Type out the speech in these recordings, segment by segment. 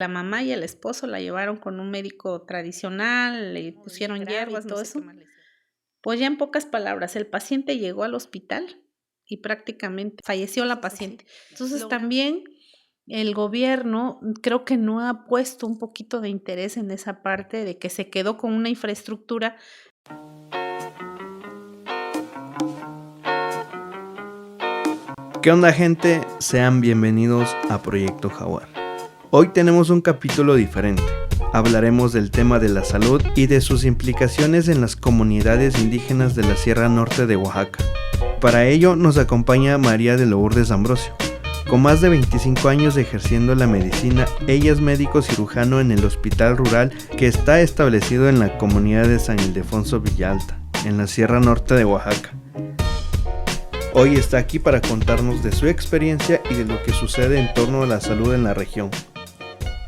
La mamá y el esposo la llevaron con un médico tradicional, le pusieron hierbas, todo eso. Pues ya en pocas palabras, el paciente llegó al hospital y prácticamente falleció la paciente. Entonces también el gobierno creo que no ha puesto un poquito de interés en esa parte de que se quedó con una infraestructura. ¿Qué onda, gente? Sean bienvenidos a Proyecto Jaguar. Hoy tenemos un capítulo diferente. Hablaremos del tema de la salud y de sus implicaciones en las comunidades indígenas de la Sierra Norte de Oaxaca. Para ello nos acompaña María de Lourdes Ambrosio. Con más de 25 años ejerciendo la medicina, ella es médico cirujano en el hospital rural que está establecido en la comunidad de San Ildefonso Villalta, en la Sierra Norte de Oaxaca. Hoy está aquí para contarnos de su experiencia y de lo que sucede en torno a la salud en la región.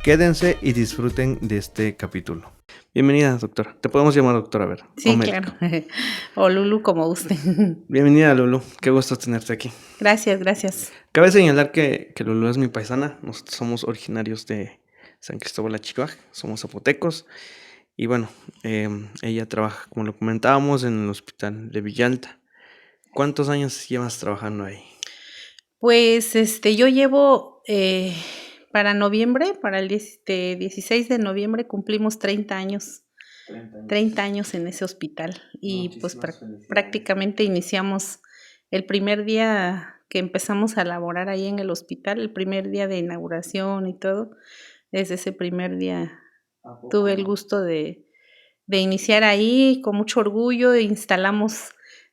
Quédense y disfruten de este capítulo. Bienvenida, doctora. Te podemos llamar doctora, a ver. Sí, claro. O Lulu, como guste. Bienvenida, Lulu. Qué gusto tenerte aquí. Gracias. Cabe señalar que Lulu es mi paisana. Nosotros somos originarios de San Cristóbal Achihuaj, somos zapotecos. Y bueno, ella trabaja, como lo comentábamos, en el hospital de Villalta. ¿Cuántos años llevas trabajando ahí? Pues yo llevo para noviembre, para el 16 de noviembre cumplimos 30 años. 30 años en ese hospital. Y pues prácticamente iniciamos el primer día que empezamos a laborar ahí en el hospital, el primer día de inauguración y todo. Desde ese primer día tuve el gusto de iniciar ahí con mucho orgullo.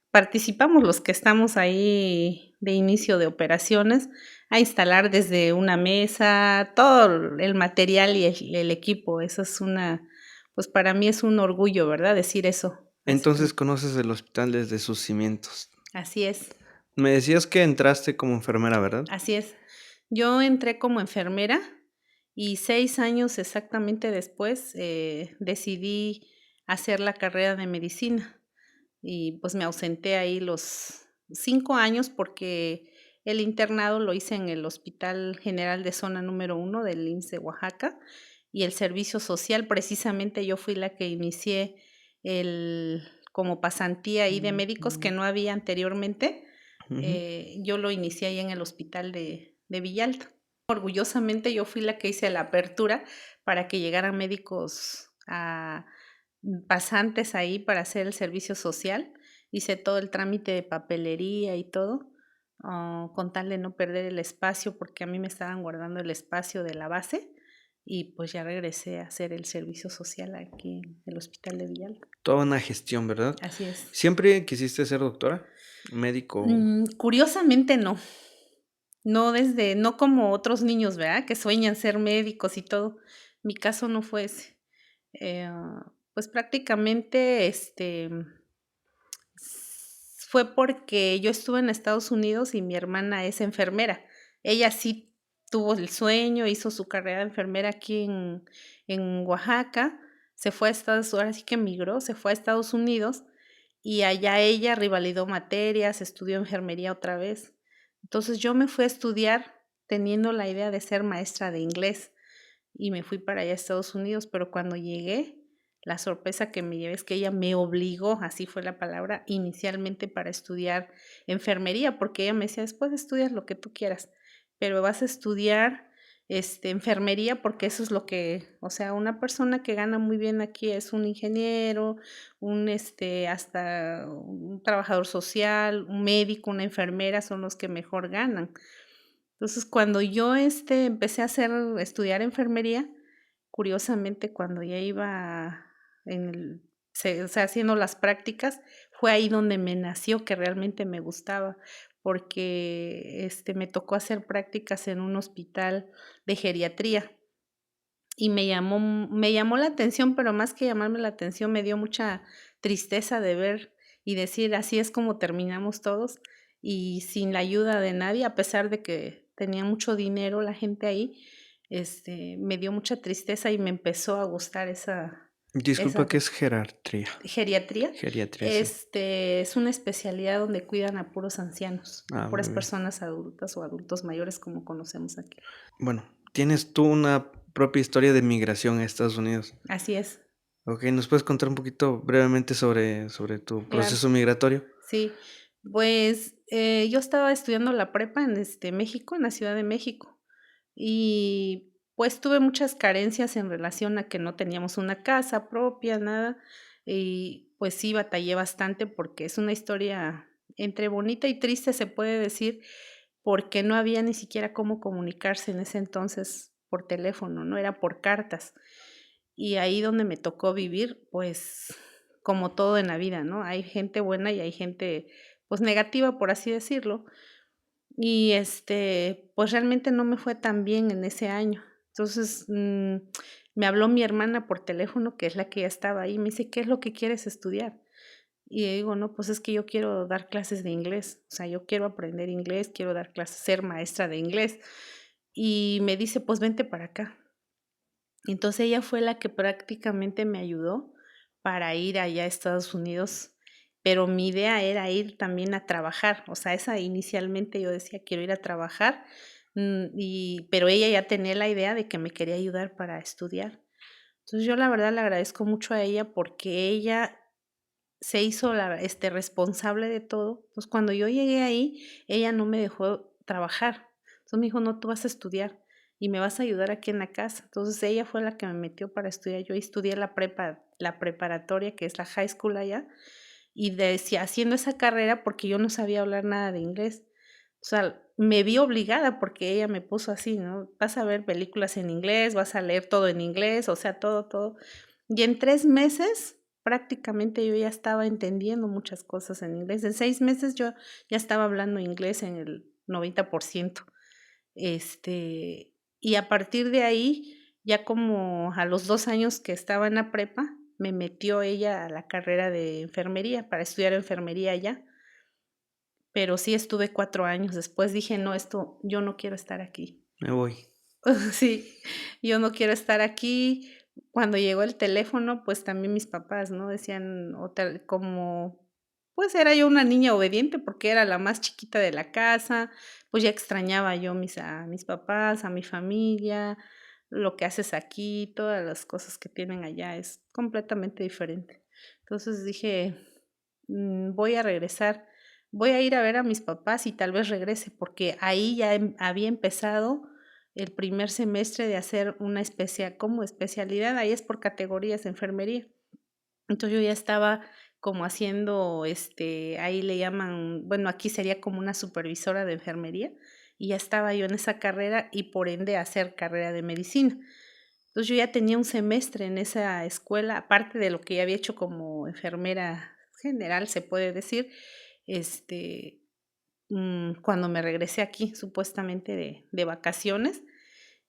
Participamos los que estamos ahí de inicio de operaciones a instalar desde una mesa, todo el material y el equipo. Eso es pues para mí es un orgullo, ¿verdad? Decir eso. Entonces conoces el hospital desde sus cimientos. Así es. Me decías que entraste como enfermera, ¿verdad? Así es. Yo entré como enfermera y 6 años exactamente después decidí hacer la carrera de medicina. Y pues me ausenté ahí los 5 años porque el internado lo hice en el Hospital General de Zona número 1 del IMSS de Oaxaca y el servicio social, precisamente yo fui la que inicié como pasantía ahí de médicos que no había anteriormente. Yo lo inicié ahí en el hospital de Villalta. Orgullosamente yo fui la que hice la apertura para que llegaran médicos pasantes ahí para hacer el servicio social. Hice todo el trámite de papelería y todo, con tal de no perder el espacio, porque a mí me estaban guardando el espacio de la base y pues ya regresé a hacer el servicio social aquí en el hospital de Villalta. Toda una gestión, ¿verdad? Así es. ¿Siempre quisiste ser doctora? ¿Médico? Curiosamente no. No como otros niños, ¿verdad? Que sueñan ser médicos y todo. Mi caso no fue ese. Pues prácticamente fue porque yo estuve en Estados Unidos y mi hermana es enfermera. Ella sí tuvo el sueño, hizo su carrera de enfermera aquí en Oaxaca, se fue a ahora sí que emigró, se fue a Estados Unidos y allá ella revalidó materias, estudió enfermería otra vez. Entonces yo me fui a estudiar teniendo la idea de ser maestra de inglés y me fui para allá a Estados Unidos, pero cuando llegué, la sorpresa que me llevé es que ella me obligó, así fue la palabra, inicialmente para estudiar enfermería, porque ella me decía, después estudias lo que tú quieras, pero vas a estudiar enfermería porque eso es lo que, o sea, una persona que gana muy bien aquí es un ingeniero, hasta un trabajador social, un médico, una enfermera son los que mejor ganan. Entonces, cuando yo empecé a estudiar enfermería, curiosamente, cuando ya iba o sea, haciendo las prácticas, fue ahí donde me nació que realmente me gustaba, porque me tocó hacer prácticas en un hospital de geriatría y me llamó la atención, pero más que llamarme la atención, me dio mucha tristeza de ver y decir, así es como terminamos todos y sin la ayuda de nadie, a pesar de que tenía mucho dinero la gente ahí, me dio mucha tristeza y me empezó a gustar Disculpa, ¿qué es geriatría? Geriatría. Geriatría, sí. Es una especialidad donde cuidan a puros ancianos, Ah, puras muy bien. personas adultas o adultos mayores como conocemos aquí. Bueno, tienes tú una propia historia de migración a Estados Unidos. Así es, Ok, ¿nos puedes contar un poquito brevemente sobre tu claro. proceso migratorio? Sí, pues, yo estaba estudiando la prepa en, México, en la Ciudad de México, y, pues, tuve muchas carencias en relación a que no teníamos una casa propia, nada, y, pues sí, batallé bastante porque es una historia entre bonita y triste, se puede decir, porque no había ni siquiera cómo comunicarse en ese entonces por teléfono, ¿no? Era por cartas. Y ahí donde me tocó vivir, pues, como todo en la vida, ¿no? Hay gente buena y hay gente, pues, negativa, por así decirlo. Y, pues, realmente no me fue tan bien en ese año. Entonces, me habló mi hermana por teléfono, que es la que ya estaba ahí, me dice: "¿Qué es lo que quieres estudiar?". Y le digo: "No, pues, es que yo quiero dar clases de inglés, o sea, yo quiero aprender inglés, quiero dar clases, ser maestra de inglés". Y me dice: "Pues, vente para acá". Entonces, ella fue la que prácticamente me ayudó para ir allá a Estados Unidos, pero mi idea era ir también a trabajar, o sea, esa inicialmente yo decía: "Quiero ir a trabajar", pero ella ya tenía la idea de que me quería ayudar para estudiar. Entonces, yo la verdad le agradezco mucho a ella porque ella se hizo responsable de todo. Pues, cuando yo llegué ahí, ella no me dejó trabajar. Entonces, me dijo: "No, tú vas a estudiar y me vas a ayudar aquí en la casa". Entonces, ella fue la que me metió para estudiar. Yo estudié la preparatoria, que es la high school allá, y decía haciendo esa carrera, porque yo no sabía hablar nada de inglés. O sea, me vi obligada porque ella me puso así, ¿no? Vas a ver películas en inglés, vas a leer todo en inglés, o sea, todo, todo. Y en 3 meses, prácticamente yo ya estaba entendiendo muchas cosas en inglés. En 6 meses yo ya estaba hablando inglés en el 90%. Y a partir de ahí, ya como a los 2 años que estaba en la prepa, me metió ella a la carrera de enfermería, para estudiar enfermería allá. Pero sí estuve 4 años. Después dije: "No, esto yo no quiero estar aquí". Me voy. Sí, yo no quiero estar aquí. Cuando llegó el teléfono, pues, también mis papás, ¿no? Decían otra como, pues, era yo una niña obediente, porque era la más chiquita de la casa, pues, ya extrañaba yo a mis papás, a mi familia, lo que haces aquí, todas las cosas que tienen allá es completamente diferente. Entonces dije: voy a regresar, voy a ir a ver a mis papás y tal vez regrese", porque ahí ya había empezado el primer semestre de hacer una como especialidad, ahí es por categorías de enfermería. Entonces, yo ya estaba como haciendo, ahí le llaman, bueno, aquí sería como una supervisora de enfermería, y ya estaba yo en esa carrera y por ende hacer carrera de medicina. Entonces, yo ya tenía un semestre en esa escuela, aparte de lo que ya había hecho como enfermera general, se puede decir, este, cuando me regresé aquí, supuestamente de vacaciones,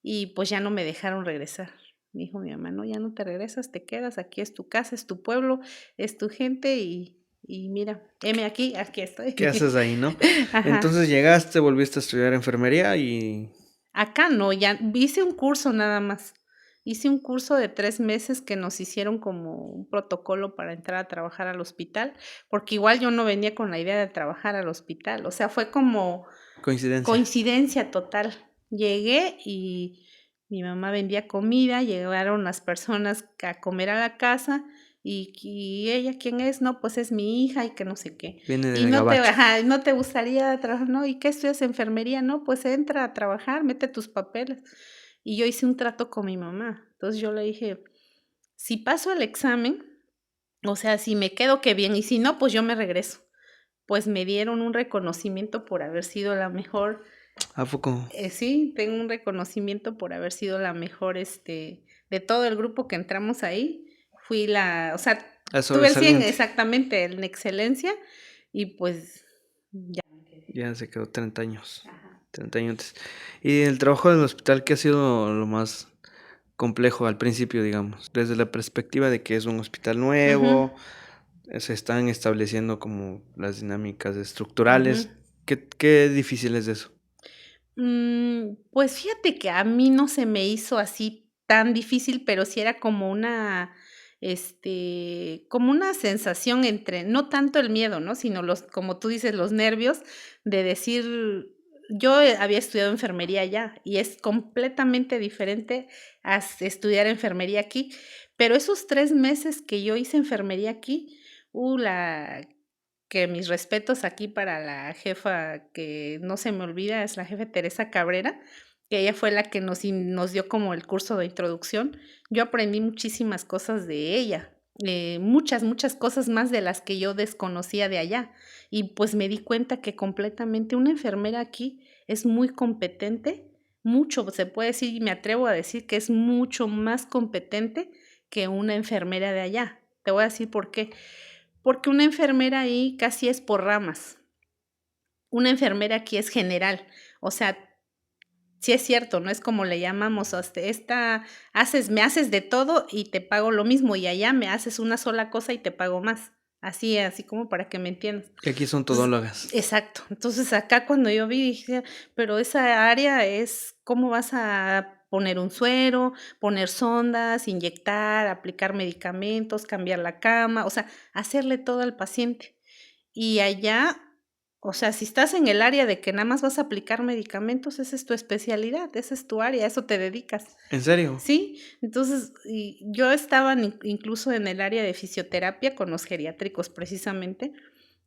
y pues ya no me dejaron regresar. Me dijo mi mamá: "No, ya no te regresas, te quedas, aquí es tu casa, es tu pueblo, es tu gente y mira, heme aquí, aquí estoy". ¿Qué haces ahí, no? Ajá. Entonces llegaste, volviste a estudiar enfermería y Acá no, ya hice un curso nada más. Hice un curso de 3 meses que nos hicieron como un protocolo para entrar a trabajar al hospital, porque igual yo no venía con la idea de trabajar al hospital, o sea, fue como coincidencia. coincidencia total. Llegué y mi mamá vendía comida, llegaron las personas a comer a la casa y ella, ¿quién es? No, pues es mi hija y que no sé qué. Viene Y del no te gabacho. ajá, ¿no te gustaría trabajar? No, ¿y qué estudias enfermería? No, pues entra a trabajar, mete tus papeles. Y yo hice un trato con mi mamá. Entonces yo le dije: "Si paso el examen, o sea, si me quedo, qué bien, y si no, pues yo me regreso". Pues me dieron un reconocimiento por haber sido la mejor. ¿A poco? Sí, tengo un reconocimiento por haber sido la mejor, de todo el grupo que entramos ahí, fui o sea, A tuve el 100 sobresaliente. exactamente, en excelencia, y pues ya me quedé. Ya se quedó 30 años. Ajá. 30 años. Y el trabajo del hospital, ¿qué ha sido lo más complejo al principio, digamos? Desde la perspectiva de que es un hospital Ujú, nuevo, se están estableciendo como las dinámicas ujú. estructurales. ¿Qué difícil es eso? Pues fíjate que a mí no se me hizo así tan difícil, pero sí era como una sensación entre, no tanto el miedo, ¿no? Sino como tú dices, los nervios de decir, yo había estudiado enfermería allá y es completamente diferente a estudiar enfermería aquí, pero esos 3 meses que yo hice enfermería aquí, la que mis respetos aquí para la jefa que no se me olvida, es la jefa Teresa Cabrera, que ella fue la que nos dio como el curso de introducción. Yo aprendí muchísimas cosas de ella, muchas, muchas cosas más de las que yo desconocía de allá. Y pues me di cuenta que completamente una enfermera aquí es muy competente, mucho, se puede decir, y me atrevo a decir que es mucho más competente que una enfermera de allá. Te voy a decir por qué. Porque una enfermera ahí casi es por ramas. Una enfermera aquí es general. O sea, sí es cierto, no es como le llamamos, me haces de todo y te pago lo mismo, y allá me haces una sola cosa y te pago más. Así como para que me entiendas. Que aquí son Entonces, todólogas. exacto. Entonces acá cuando yo vi, dije, pero esa área es cómo vas a poner un suero, poner sondas, inyectar, aplicar medicamentos, cambiar la cama, o sea, hacerle todo al paciente. Y allá, o sea, si estás en el área de que nada más vas a aplicar medicamentos, esa es tu especialidad, esa es tu área, a eso te dedicas. ¿En serio? Sí, entonces yo estaba incluso en el área de fisioterapia con los geriátricos precisamente,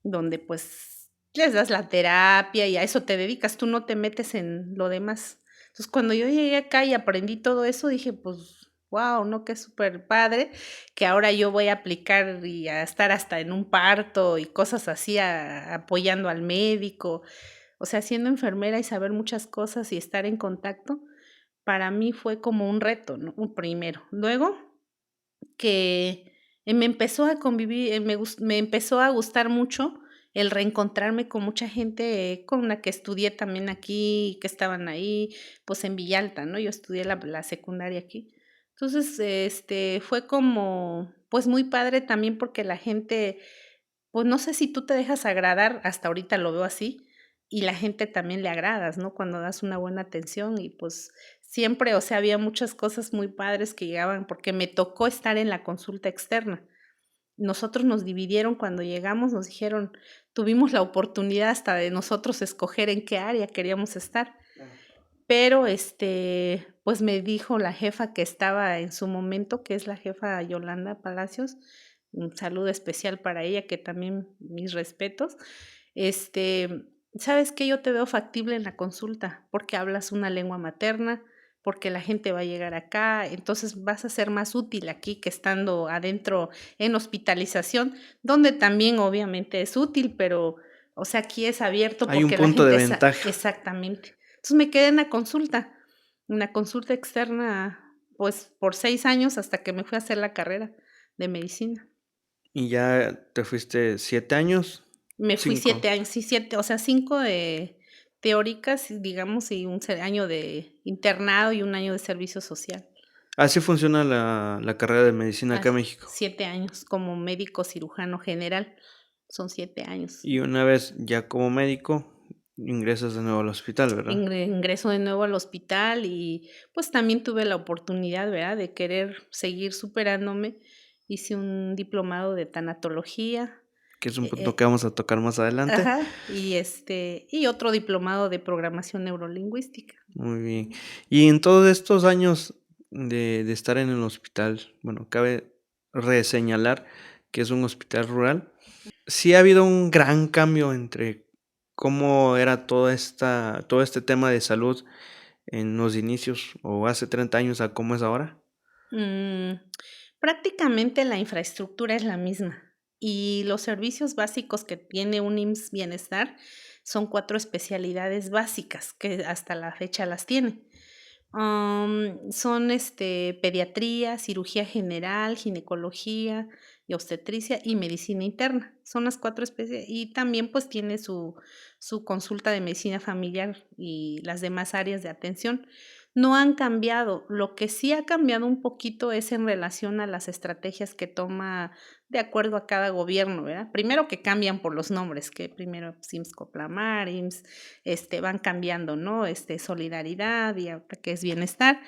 donde pues les das la terapia y a eso te dedicas, tú no te metes en lo demás. Entonces cuando yo llegué acá y aprendí todo eso, dije, pues, wow, ¿no? Qué súper padre, que ahora yo voy a aplicar y a estar hasta en un parto y cosas así, apoyando al médico. O sea, siendo enfermera y saber muchas cosas y estar en contacto, para mí fue como un reto, ¿no? Primero. Luego, que me empezó a convivir, me empezó a gustar mucho el reencontrarme con mucha gente con la que estudié también aquí, que estaban ahí, pues en Villalta, ¿no? Yo estudié la secundaria aquí. Entonces, fue como, pues muy padre también porque la gente, pues no sé si tú te dejas agradar, hasta ahorita lo veo así, y la gente también le agradas, ¿no? Cuando das una buena atención y pues siempre, o sea, había muchas cosas muy padres que llegaban porque me tocó estar en la consulta externa. Nosotros nos dividieron cuando llegamos, nos dijeron, tuvimos la oportunidad hasta de nosotros escoger en qué área queríamos estar. Pero pues me dijo la jefa que estaba en su momento, que es la jefa Yolanda Palacios, un saludo especial para ella, que también mis respetos. ¿Sabes qué? Yo te veo factible en la consulta, porque hablas una lengua materna, porque la gente va a llegar acá, entonces vas a ser más útil aquí que estando adentro en hospitalización, donde también obviamente es útil, pero, o sea, aquí es abierto Hay un porque la punto de gente ventaja. exactamente. Entonces me quedé en la consulta externa, pues por 6 años hasta que me fui a hacer la carrera de medicina. Y ya te fuiste 7 años, Me fui 5. 7 años, sí, 7, o sea, 5 de teóricas, digamos, y un año de internado y un año de servicio social. Así funciona la carrera de medicina acá en México. 7 años como médico cirujano general, son 7 años. Y una vez ya como médico, ingresas de nuevo al hospital, ¿verdad? Ingreso de nuevo al hospital y pues también tuve la oportunidad, ¿verdad?, de querer seguir superándome. Hice un diplomado de tanatología, Que es un eh, punto que vamos a tocar más adelante. ajá, y otro diplomado de programación neurolingüística. Muy bien. Y en todos estos años de estar en el hospital, bueno, cabe reseñalar que es un hospital rural. Sí ha habido un gran cambio entre cómo era todo este tema de salud en los inicios o hace 30 años a cómo es ahora. Mm, prácticamente la infraestructura es la misma y los servicios básicos que tiene un IMSS Bienestar son 4 especialidades básicas que hasta la fecha las tiene. Son pediatría, cirugía general, ginecología y obstetricia y medicina interna. Son las 4 especies y también pues tiene su consulta de medicina familiar y las demás áreas de atención. No han cambiado. Lo que sí ha cambiado un poquito es en relación a las estrategias que toma de acuerdo a cada gobierno, ¿verdad? Primero que cambian por los nombres, que primero IMSS Coplamar, IMSS, van cambiando, ¿no? Solidaridad y ahora que es bienestar,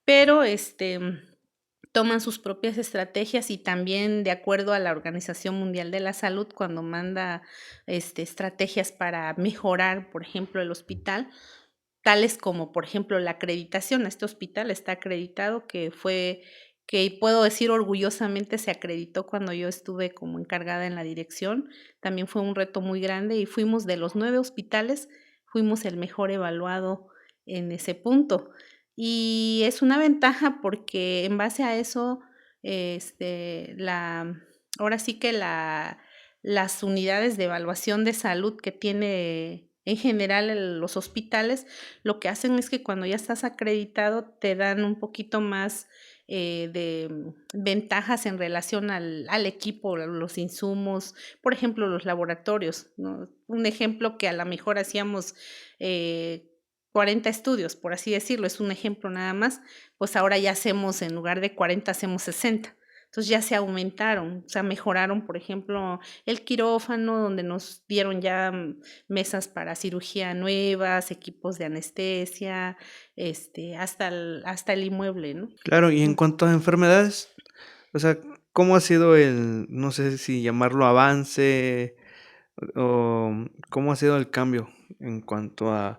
pero toman sus propias estrategias y también de acuerdo a la Organización Mundial de la Salud, cuando manda estrategias para mejorar, por ejemplo, el hospital, tales como, por ejemplo, la acreditación. Este hospital está acreditado, que puedo decir orgullosamente se acreditó cuando yo estuve como encargada en la dirección. También fue un reto muy grande y fuimos de los 9 hospitales, fuimos el mejor evaluado en ese punto. Y es una ventaja porque en base a eso, ahora sí que las unidades de evaluación de salud que tiene en general los hospitales, lo que hacen es que cuando ya estás acreditado te dan un poquito más de ventajas en relación al equipo, los insumos, por ejemplo, los laboratorios, ¿no? Un ejemplo que a lo mejor hacíamos 40 estudios, por así decirlo, es un ejemplo nada más, pues ahora ya hacemos, en lugar de 40, hacemos 60. Entonces ya se aumentaron, o sea, mejoraron, por ejemplo, el quirófano, donde nos dieron ya mesas para cirugía nuevas, equipos de anestesia, hasta el inmueble, ¿no? Claro, y en cuanto a enfermedades, o sea, ¿cómo ha sido no sé si llamarlo avance o cómo ha sido el cambio en cuanto al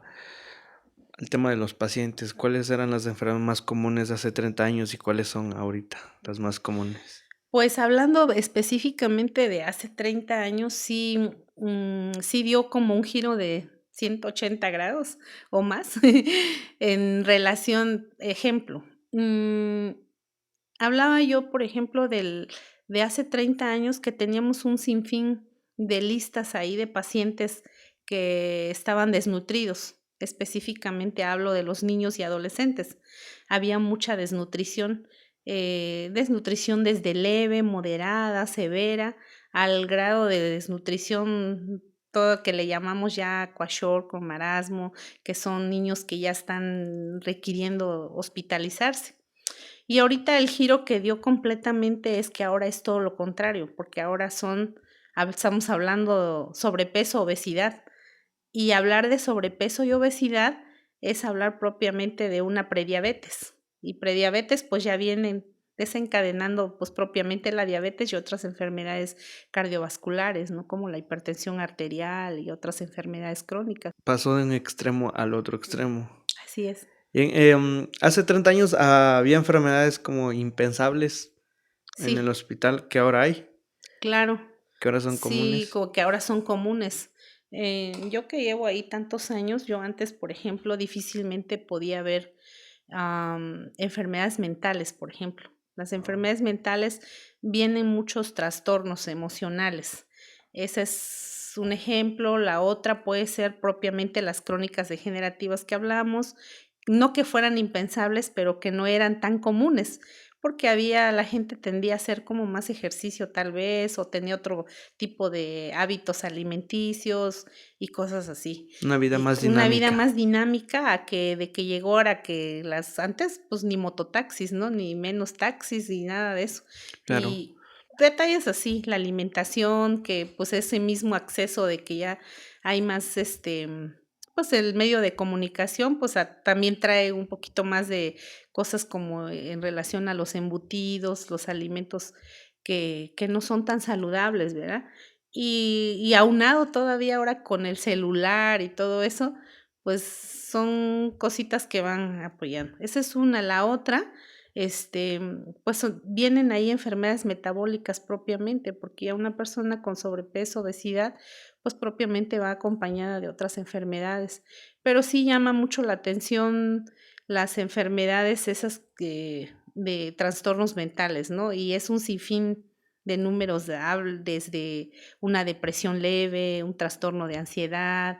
tema de los pacientes? ¿Cuáles eran las enfermedades más comunes hace 30 años y cuáles son ahorita las más comunes? Pues hablando específicamente de hace 30 años, sí, sí dio como un giro de 180 grados o más en relación, ejemplo, hablaba yo, por ejemplo, de hace 30 años que teníamos un sinfín de listas ahí de pacientes que estaban desnutridos. Específicamente hablo de los niños y adolescentes. Había mucha desnutrición, desnutrición desde leve, moderada, severa, al grado de desnutrición, todo que le llamamos ya kwashiorkor con marasmo, que son niños que ya están requiriendo hospitalizarse. Y ahorita el giro que dio completamente es que ahora es todo lo contrario, porque ahora estamos hablando sobrepeso, obesidad. Y hablar de sobrepeso y obesidad es hablar propiamente de una prediabetes. Y prediabetes pues ya vienen desencadenando pues propiamente la diabetes y otras enfermedades cardiovasculares, ¿no? Como la hipertensión arterial y otras enfermedades crónicas. Pasó de un extremo al otro extremo. Así es. Hace 30 años había enfermedades como impensables en el Sí, hospital que ahora hay, claro. que ahora son Sí, comunes. como que ahora son comunes. Yo que llevo ahí tantos años, yo antes, por ejemplo, difícilmente podía ver enfermedades mentales, por ejemplo. Las enfermedades mentales vienen muchos trastornos emocionales. Ese es un ejemplo. La otra puede ser propiamente las crónicas degenerativas que hablamos, no que fueran impensables, pero que no eran tan comunes, porque la gente tendía a hacer como más ejercicio tal vez, o tenía otro tipo de hábitos alimenticios y cosas así. Una vida Y más una vida dinámica. más dinámica de que llegó ahora que las antes, pues ni mototaxis, ¿no? Ni menos taxis ni nada de eso. Claro. Y detalles así, la alimentación, que pues ese mismo acceso de que ya hay más pues el medio de comunicación, pues también trae un poquito más de cosas como en relación a los embutidos, los alimentos que no son tan saludables, ¿verdad? Y aunado todavía ahora con el celular y todo eso, pues son cositas que van apoyando. Esa es una. La otra, pues vienen ahí enfermedades metabólicas propiamente, porque ya una persona con sobrepeso, obesidad, pues propiamente va acompañada de otras enfermedades. Pero sí llama mucho la atención las enfermedades esas de trastornos mentales, ¿no? Y es un sinfín de números desde una depresión leve, un trastorno de ansiedad,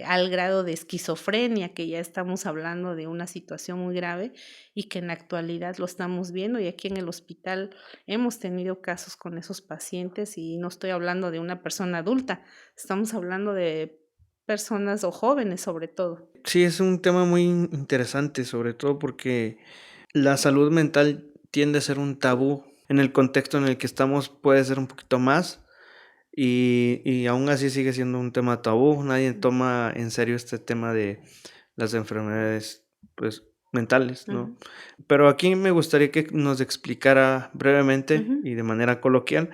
al grado de esquizofrenia, que ya estamos hablando de una situación muy grave y que en la actualidad lo estamos viendo, y aquí en el hospital hemos tenido casos con esos pacientes, y no estoy hablando de una persona adulta, estamos hablando de personas o jóvenes sobre todo. Sí, es un tema muy interesante, sobre todo porque la salud mental tiende a ser un tabú. En el contexto en el que estamos puede ser un poquito más y aún así sigue siendo un tema tabú. Nadie toma en serio este tema de las enfermedades pues mentales, ¿no? Ujú, Pero aquí me gustaría que nos explicara brevemente ujú, y de manera coloquial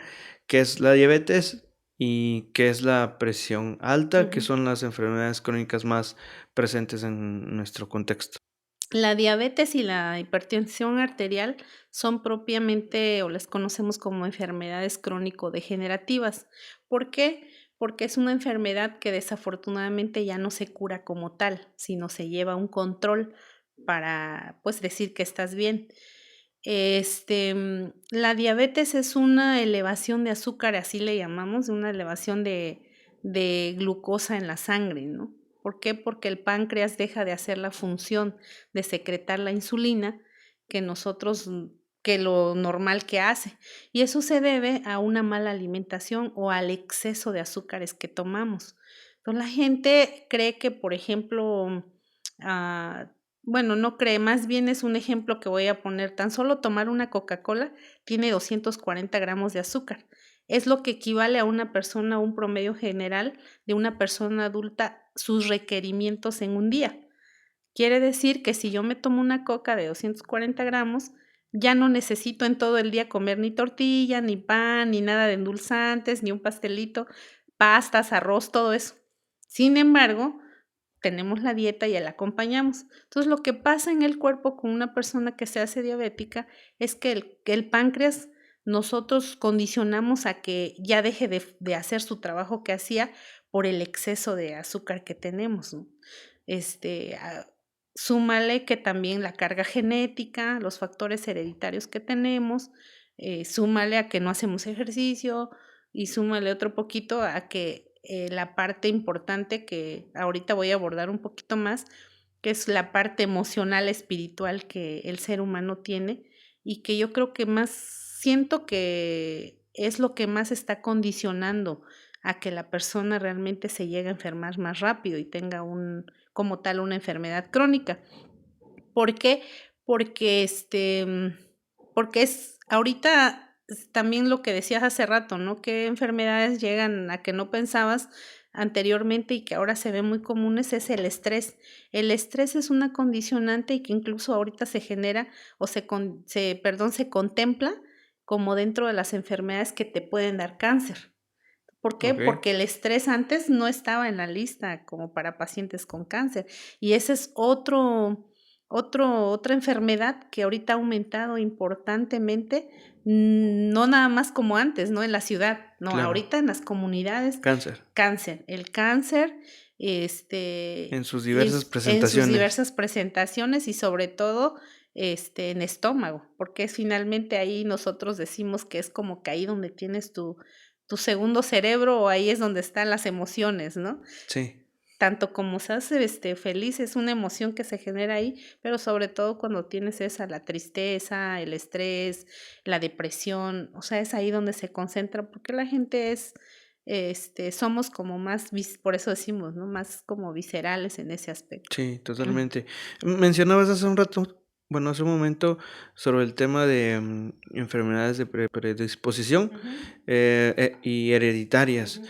qué es la diabetes y qué es la presión alta, que ujú. son las enfermedades crónicas más presentes en nuestro contexto. La diabetes y la hipertensión arterial son propiamente, o las conocemos como enfermedades crónico-degenerativas. ¿Por qué? Porque es una enfermedad que desafortunadamente ya no se cura como tal, sino se lleva un control para, pues, decir que estás bien. La diabetes es una elevación de azúcar, así le llamamos, una elevación de glucosa en la sangre, ¿no? ¿Por qué? Porque el páncreas deja de hacer la función de secretar la insulina que nosotros, que lo normal que hace. Y eso se debe a una mala alimentación o al exceso de azúcares que tomamos. Entonces, la gente cree que, por ejemplo, ah, bueno, no cree, más bien es un ejemplo que voy a poner. Tan solo tomar una Coca-Cola tiene 240 gramos de azúcar. Es lo que equivale a una persona, un promedio general de una persona adulta, sus requerimientos en un día. Quiere decir que si yo me tomo una coca de 240 gramos, ya no necesito en todo el día comer ni tortilla, ni pan, ni nada de endulzantes, ni un pastelito, pastas, arroz, todo eso. Sin embargo, tenemos la dieta y la acompañamos. Entonces, lo que pasa en el cuerpo con una persona que se hace diabética es que el páncreas nosotros condicionamos a que ya deje de hacer su trabajo que hacía por el exceso de azúcar que tenemos, ¿no? Este, ah, Súmale que también la carga genética, los factores hereditarios que tenemos, súmale a que no hacemos ejercicio y súmale otro poquito a que la parte importante que ahorita voy a abordar un poquito más, que es la parte emocional, espiritual que el ser humano tiene y que yo creo que más siento que es lo que más está condicionando a que la persona realmente se llegue a enfermar más rápido y tenga como tal una enfermedad crónica. ¿Por qué? Porque, porque es ahorita también lo que decías hace rato, ¿no? ¿Qué enfermedades llegan a que no pensabas anteriormente y que ahora se ven muy comunes? Es el estrés. El estrés es una condicionante y que incluso ahorita se genera o se contempla como dentro de las enfermedades que te pueden dar cáncer. ¿Por qué? Okey, Porque el estrés antes no estaba en la lista como para pacientes con cáncer. Y ese es otra enfermedad que ahorita ha aumentado importantemente, no nada más como antes, ¿no? En la ciudad, no, claro, ahorita en las comunidades, cáncer, cáncer. El cáncer, en sus diversas es en sus presentaciones. diversas presentaciones y sobre todo, en estómago, porque es finalmente ahí nosotros decimos que es como que ahí donde tienes tu segundo cerebro o ahí es donde están las emociones, ¿no? Sí, Tanto como seas, feliz, es una emoción que se genera ahí, pero sobre todo cuando tienes esa, la tristeza, el estrés, la depresión, o sea, es ahí donde se concentra, porque la gente somos como más, por eso decimos, ¿no? Más como viscerales en ese aspecto. sí, Mm, totalmente. Mencionabas hace un rato, bueno, hace un momento, sobre el tema de, enfermedades de predisposición, ujú, y hereditarias. ujú,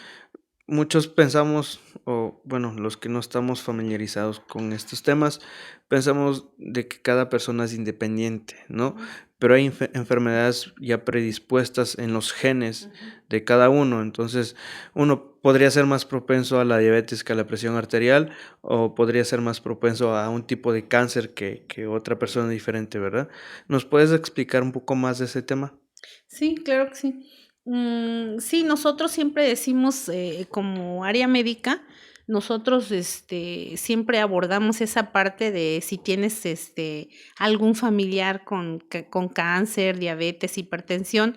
Muchos pensamos, o bueno, los que no estamos familiarizados con estos temas, pensamos de que cada persona es independiente, ¿no? ujú, Pero hay enfermedades ya predispuestas en los genes ujú. de cada uno. Entonces, uno podría ser más propenso a la diabetes que a la presión arterial, o podría ser más propenso a un tipo de cáncer que otra persona diferente, ¿verdad? ¿Nos puedes explicar un poco más de ese tema? Sí, claro que sí. Sí, nosotros siempre decimos, como área médica, nosotros, siempre abordamos esa parte de si tienes, algún familiar con cáncer, diabetes, hipertensión,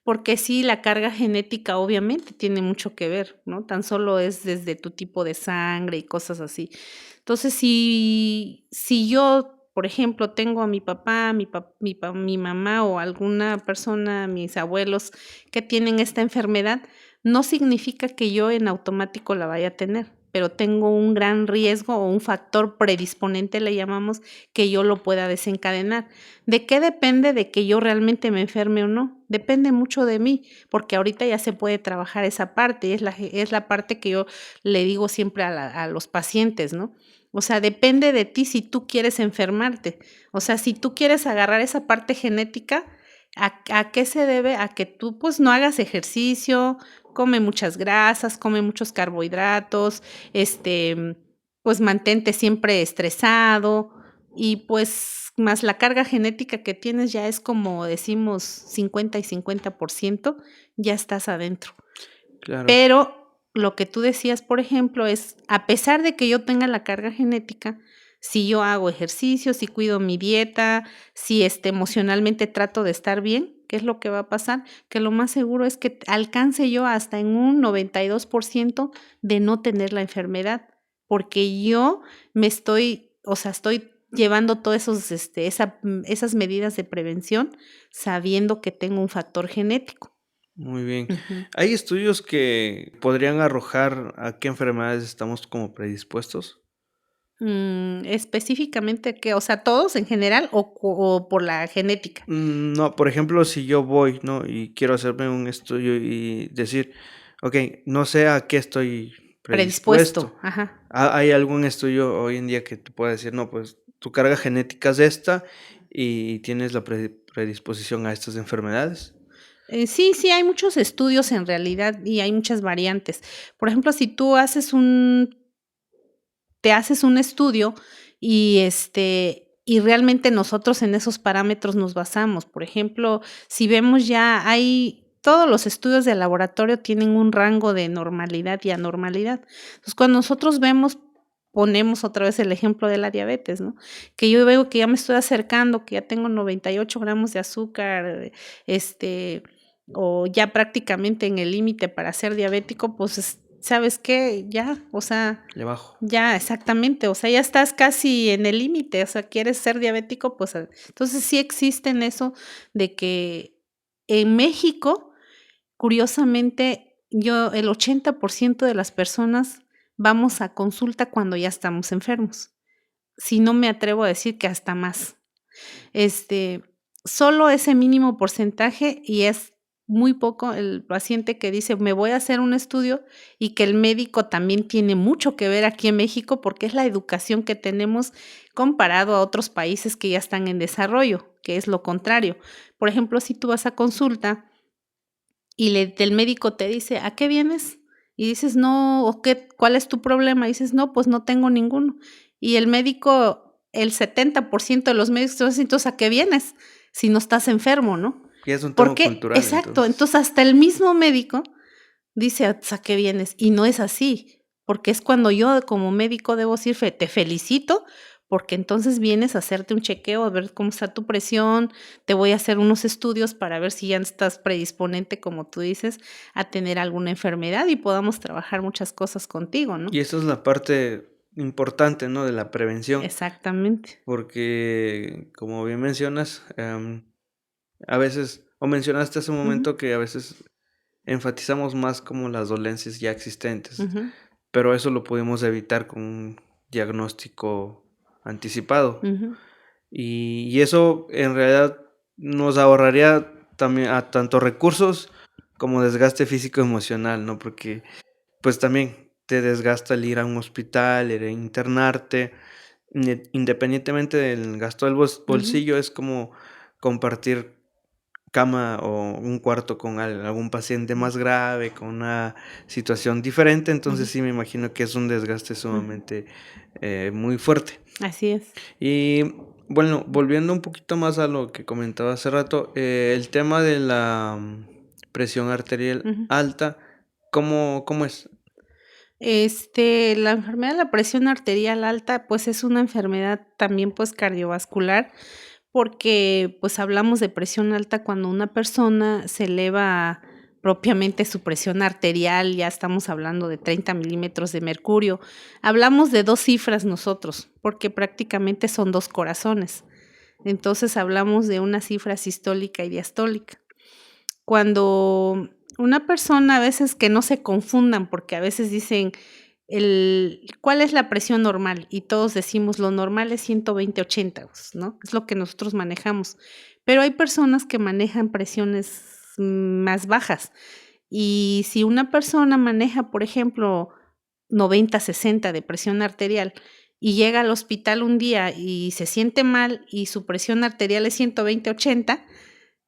porque sí, la carga genética obviamente tiene mucho que ver, ¿no? Tan solo es desde tu tipo de sangre y cosas así. Entonces, si yo, por ejemplo, tengo a mi papá, mi mamá o alguna persona, mis abuelos, que tienen esta enfermedad, no significa que yo en automático la vaya a tener, pero tengo un gran riesgo o un factor predisponente, le llamamos, que yo lo pueda desencadenar. ¿De qué depende de que yo realmente me enferme o no? Depende mucho de mí, porque ahorita ya se puede trabajar esa parte, y es la parte que yo le digo siempre a los pacientes, ¿no? O sea, depende de ti si tú quieres enfermarte. O sea, si tú quieres agarrar esa parte genética, ¿a qué se debe? A que tú, pues, no hagas ejercicio, come muchas grasas, come muchos carbohidratos, pues, mantente siempre estresado y, pues, más la carga genética que tienes ya es como decimos 50 y 50%, ya estás adentro. Claro. Pero lo que tú decías, por ejemplo, es, a pesar de que yo tenga la carga genética, si yo hago ejercicio, si cuido mi dieta, si, emocionalmente trato de estar bien, ¿qué es lo que va a pasar? Que lo más seguro es que alcance yo hasta en un 92% de no tener la enfermedad, porque yo estoy llevando todos esas medidas de prevención sabiendo que tengo un factor genético. Muy bien. Ujú. ¿Hay estudios que podrían arrojar a qué enfermedades estamos como predispuestos? Específicamente, ¿qué? O sea, ¿todos en general o por la genética? No, por ejemplo, si yo voy, ¿no? Y quiero hacerme un estudio y decir, okey, no sé a qué estoy Predispuesto, predispuesto. ajá. ¿Hay algún estudio hoy en día que te pueda decir, no, pues tu carga genética es esta y tienes la predisposición a estas enfermedades? Sí, sí, hay muchos estudios en realidad y hay muchas variantes. Por ejemplo, si tú te haces un estudio y, y realmente nosotros en esos parámetros nos basamos. Por ejemplo, si vemos ya todos los estudios de laboratorio tienen un rango de normalidad y anormalidad. Entonces, cuando nosotros ponemos otra vez el ejemplo de la diabetes, ¿no? Que yo veo que ya me estoy acercando, que ya tengo 98 gramos de azúcar, o ya prácticamente en el límite para ser diabético, pues, ¿sabes qué? Ya, o sea, Le bajo. ya, exactamente, o sea, ya estás casi en el límite, o sea, quieres ser diabético, pues, entonces sí existe en eso de que en México, curiosamente, el 80% de las personas vamos a consulta cuando ya estamos enfermos, si no me atrevo a decir que hasta más. Este, Solo ese mínimo porcentaje, y es muy poco el paciente que dice: "Me voy a hacer un estudio", y que el médico también tiene mucho que ver aquí en México, porque es la educación que tenemos comparado a otros países que ya están en desarrollo, que es lo contrario. Por ejemplo, si tú vas a consulta y el médico te dice: "¿A qué vienes?", y dices: "No", o ¿cuál es tu problema?, y dices: "No, pues no tengo ninguno". Y el médico, el 70% de los médicos te van a decir: "Entonces, ¿a qué vienes? Si no estás enfermo", ¿no? Y es un ¿Por tema qué? cultural, Exacto, entonces. entonces hasta el mismo médico dice: "¿A qué vienes?". Y no es así, porque es cuando yo como médico debo decir: Te felicito, porque entonces vienes a hacerte un chequeo, a ver cómo está tu presión, te voy a hacer unos estudios para ver si ya estás predisponente, como tú dices, a tener alguna enfermedad y podamos trabajar muchas cosas contigo", ¿no? Y esa es la parte importante, ¿no?, de la prevención, Exactamente. porque, como bien mencionas, a veces, o mencionaste hace un Ujú, momento que a veces enfatizamos más como las dolencias ya existentes, ujú, pero eso lo pudimos evitar con un diagnóstico anticipado. ujú, Y eso en realidad nos ahorraría también a tanto recursos como desgaste físico emocional, ¿no? Porque, pues, también te desgasta el ir a un hospital, el internarte, independientemente del gasto del ujú, bolsillo, es como compartir cama o un cuarto con algún paciente ujú, más grave, con una situación diferente, entonces ujú, sí me imagino que es un desgaste ujú. sumamente, muy fuerte. Así es. Y bueno, volviendo un poquito más a lo que comentaba hace rato, el tema de la presión arterial Ujú. alta, ¿cómo es? La enfermedad de la presión arterial alta, pues, es una enfermedad también, pues, cardiovascular, porque, pues, hablamos de presión alta cuando una persona se eleva propiamente su presión arterial, ya estamos hablando de 30 milímetros de mercurio. Hablamos de 2 cifras nosotros, porque prácticamente son 2 corazones. Entonces, hablamos de una cifra sistólica y diastólica. Cuando una persona, a veces que no se confundan, porque a veces dicen ¿cuál es la presión normal? Y todos decimos lo normal es 120/80, ¿no? Es lo que nosotros manejamos. Pero hay personas que manejan presiones más bajas. Y si una persona maneja, por ejemplo, 90/60 de presión arterial y llega al hospital un día y se siente mal y su presión arterial es 120/80,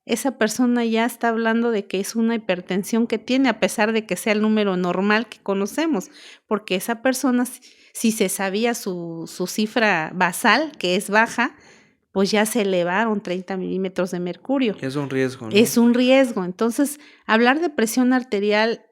esa persona ya está hablando de que es una hipertensión que tiene, a pesar de que sea el número normal que conocemos, porque esa persona, si se sabía su cifra basal, que es baja, pues ya se elevaron 30 milímetros de mercurio. Es un riesgo, ¿no? Es un riesgo. Entonces, hablar de presión arterial,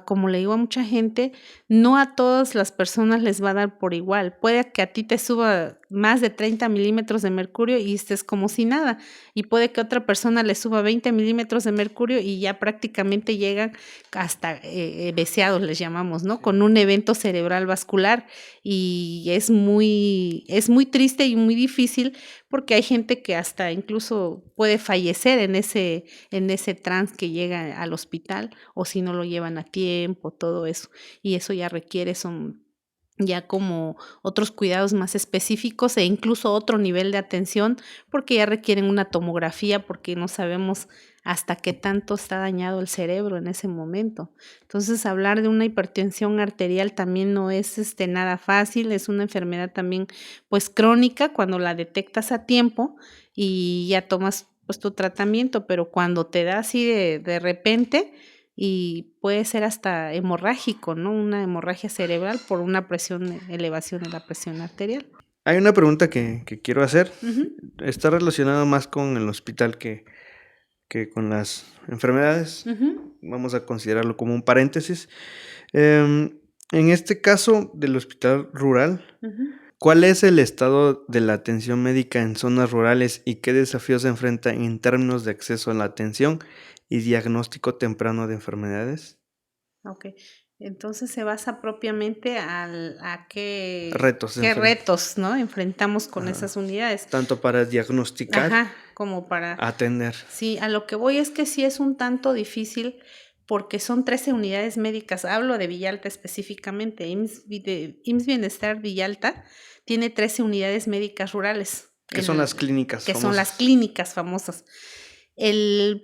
como le digo a mucha gente, no a todas las personas les va a dar por igual. Puede que a ti te suba más de 30 milímetros de mercurio y estés como si nada. Y puede que a otra persona le suba 20 milímetros de mercurio y ya prácticamente llegan hasta deseados, les llamamos, ¿no? Con un evento cerebral vascular. Y es muy triste y muy difícil porque hay gente que hasta incluso puede fallecer en ese trance que llega al hospital, o si no lo llevan a tiempo, todo eso. Y eso ya requiere, son ya como otros cuidados más específicos e incluso otro nivel de atención, porque ya requieren una tomografía, porque no sabemos hasta qué tanto está dañado el cerebro en ese momento. Entonces, hablar de una hipertensión arterial también no es nada fácil, es una enfermedad también pues crónica cuando la detectas a tiempo y ya tomas pues tu tratamiento, pero cuando te da así de repente y puede ser hasta hemorrágico, ¿no? Una hemorragia cerebral por una elevación de la presión arterial. Hay una pregunta que quiero hacer. Ujú. Está relacionada más con el hospital que con las enfermedades. Ujú. Vamos a considerarlo como un paréntesis. En este caso del hospital rural, Ujú. ¿cuál es el estado de la atención médica en zonas rurales y qué desafíos se enfrentan en términos de acceso a la atención y diagnóstico temprano de enfermedades? Okey. Entonces, se basa propiamente a Retos se qué enfrentan. retos, ¿no?, enfrentamos con Ajá. esas unidades. Tanto para diagnosticar, Ajá, como para atender. sí, a lo que voy es que sí es un tanto difícil, porque son 13 unidades médicas. Hablo de Villalta específicamente, IMSS Bienestar Villalta tiene 13 unidades médicas rurales, ¿Qué son las clínicas que son las famosas? clínicas famosas.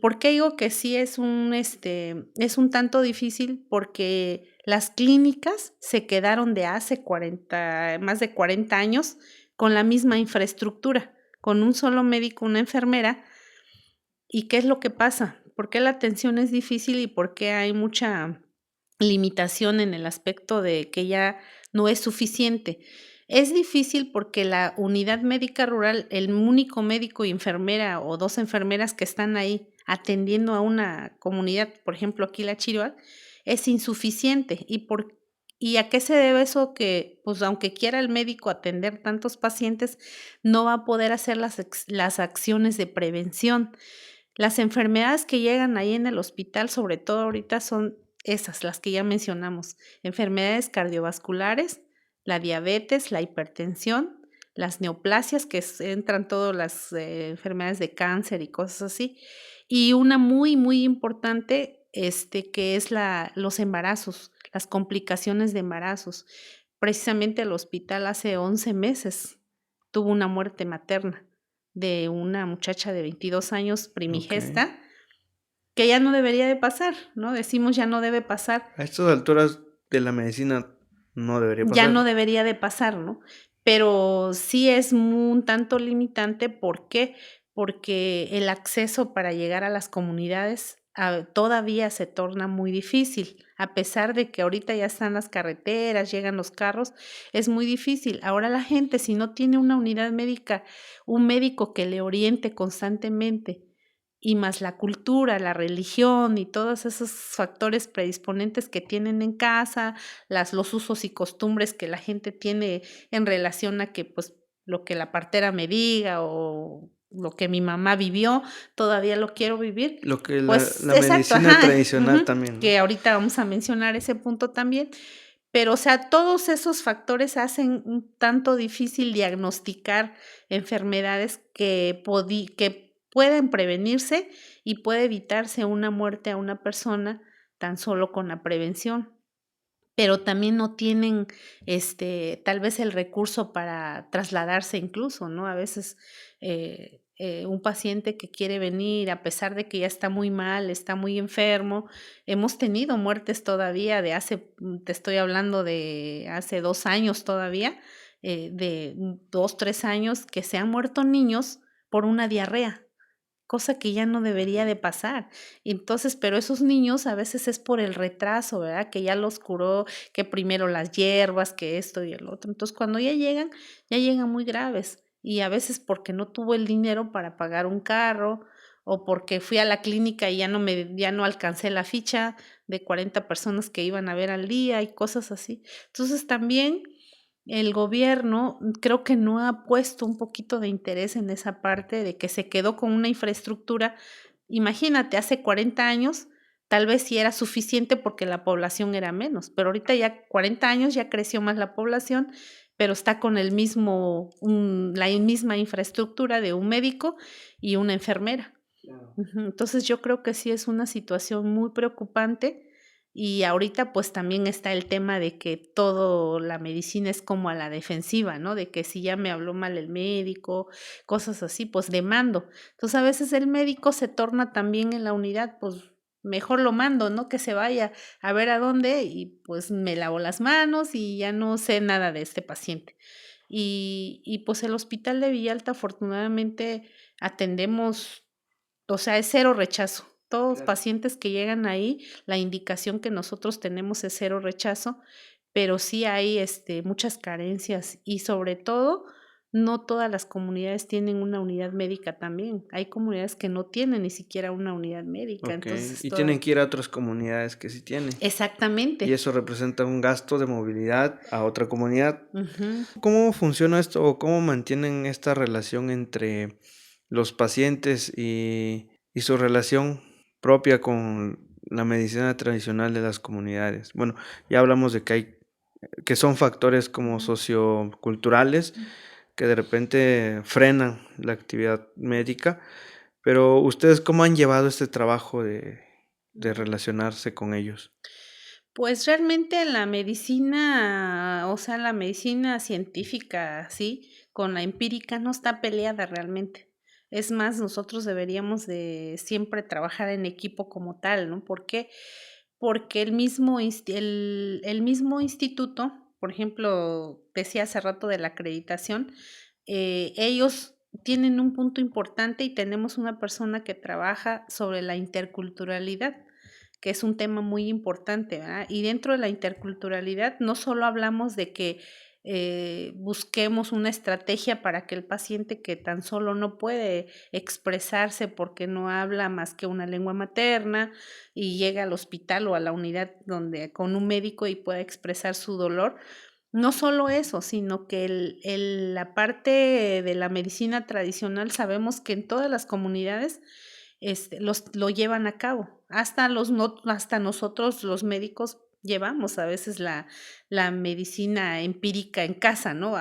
¿Por qué digo que sí es un tanto difícil? Porque las clínicas se quedaron de hace más de 40 años con la misma infraestructura, con un solo médico, una enfermera. ¿Y qué es lo que pasa? ¿Por qué la atención es difícil y por qué hay mucha limitación en el aspecto de que ya no es suficiente? Es difícil porque la unidad médica rural, el único médico y enfermera o 2 enfermeras que están ahí atendiendo a una comunidad, por ejemplo, aquí la Chiroac, es insuficiente. ¿Y a qué se debe eso? Que, pues, aunque quiera el médico atender tantos pacientes, no va a poder hacer las acciones de prevención. Las enfermedades que llegan ahí en el hospital, sobre todo ahorita, son esas, las que ya mencionamos, enfermedades cardiovasculares, la diabetes, la hipertensión, las neoplasias, que entran todas las enfermedades de cáncer y cosas así, y una muy, muy importante, que es los embarazos, las complicaciones de embarazos. Precisamente el hospital hace 11 meses tuvo una muerte materna de una muchacha de 22 años Okey. primigesta, que ya no debería de pasar, ¿no? Decimos ya no debe pasar, A estas alturas de la medicina no debería ya no pasar. debería de pasar, ¿no? Pero sí es un tanto limitante, ¿por qué? Porque el acceso para llegar a las comunidades, todavía se torna muy difícil, a pesar de que ahorita ya están las carreteras, llegan los carros, es muy difícil. Ahora la gente, si no tiene una unidad médica, un médico que le oriente constantemente, y más la cultura, la religión y todos esos factores predisponentes que tienen en casa, los usos y costumbres que la gente tiene en relación a que, pues, lo que la partera me diga o lo que mi mamá vivió, todavía lo quiero vivir. Lo que Pues la exacto, medicina ajá, tradicional ujú, también, ¿no? que ahorita vamos a mencionar ese punto también. Pero, o sea, todos esos factores hacen un tanto difícil diagnosticar enfermedades que pueden prevenirse y puede evitarse una muerte a una persona tan solo con la prevención. Pero también no tienen, tal vez el recurso para trasladarse incluso, ¿no? A veces, un paciente que quiere venir, a pesar de que ya está muy mal, está muy enfermo, hemos tenido muertes todavía te estoy hablando de hace 2 años todavía, de 2, 3 años que se han muerto niños por una diarrea, cosa que ya no debería de pasar. Entonces, pero esos niños a veces es por el retraso, ¿verdad? Que ya los curó, que primero las hierbas, que esto y el otro. Entonces, cuando ya llegan muy graves. Y a veces porque no tuvo el dinero para pagar un carro o porque fui a la clínica y ya no alcancé la ficha de 40 personas que iban a ver al día y cosas así. Entonces, también el gobierno creo que no ha puesto un poquito de interés en esa parte de que se quedó con una infraestructura. Imagínate, hace 40 años tal vez sí era suficiente porque la población era menos, pero ahorita ya 40 años ya creció más la población, pero está con la misma infraestructura de un médico y una enfermera. Claro. Entonces yo creo que sí es una situación muy preocupante y ahorita pues también está el tema de que todo la medicina es como a la defensiva, ¿no? De que si ya me habló mal el médico, cosas así, pues demando. Entonces a veces el médico se torna también en la unidad, pues mejor lo mando, ¿no? Que se vaya a ver a dónde y pues me lavo las manos y ya no sé nada de este paciente. Y pues el hospital de Villalta afortunadamente atendemos, o sea, es cero rechazo. Todos los Claro. pacientes que llegan ahí, la indicación que nosotros tenemos es cero rechazo, pero sí hay muchas carencias y sobre todo, no todas las comunidades tienen una unidad médica también. Hay comunidades que no tienen ni siquiera una unidad médica, Ok, entonces y tienen que ir a otras comunidades que sí tienen. Y Exactamente. eso representa un gasto de movilidad a otra comunidad. Ujú. ¿Cómo funciona esto o cómo mantienen esta relación entre los pacientes y su relación propia con la medicina tradicional de las comunidades? Bueno, ya hablamos de que son factores como socioculturales que de repente frenan la actividad médica, pero ¿ustedes cómo han llevado este trabajo de relacionarse con ellos? Pues realmente la medicina, o sea, la medicina científica, sí, con la empírica no está peleada realmente. Es más, nosotros deberíamos de siempre trabajar en equipo como tal, ¿no? ¿Por qué? Porque el mismo instituto, por ejemplo, decía hace rato de la acreditación, ellos tienen un punto importante y tenemos una persona que trabaja sobre la interculturalidad, que es un tema muy importante, ¿verdad? Y dentro de la interculturalidad no solo hablamos de que busquemos una estrategia para que el paciente que tan solo no puede expresarse porque no habla más que una lengua materna y llega al hospital o a la unidad donde con un médico y pueda expresar su dolor. No solo eso, sino que la parte de la medicina tradicional sabemos que en todas las comunidades lo llevan a cabo. Hasta nosotros los médicos llevamos a veces la medicina empírica en casa, ¿no?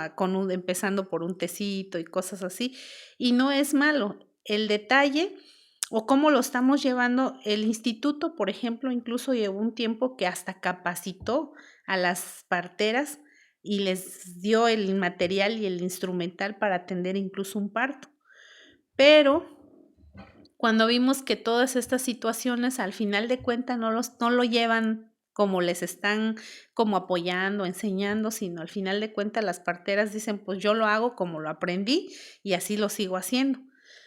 Empezando por un tecito y cosas así. Y no es malo. El detalle o cómo lo estamos llevando, el instituto, por ejemplo, incluso llevó un tiempo que hasta capacitó a las parteras y les dio el material y el instrumental para atender incluso un parto. Pero cuando vimos que todas estas situaciones al final de cuentas no lo llevan como les están como apoyando, enseñando, sino al final de cuentas las parteras dicen, pues yo lo hago como lo aprendí y así lo sigo haciendo.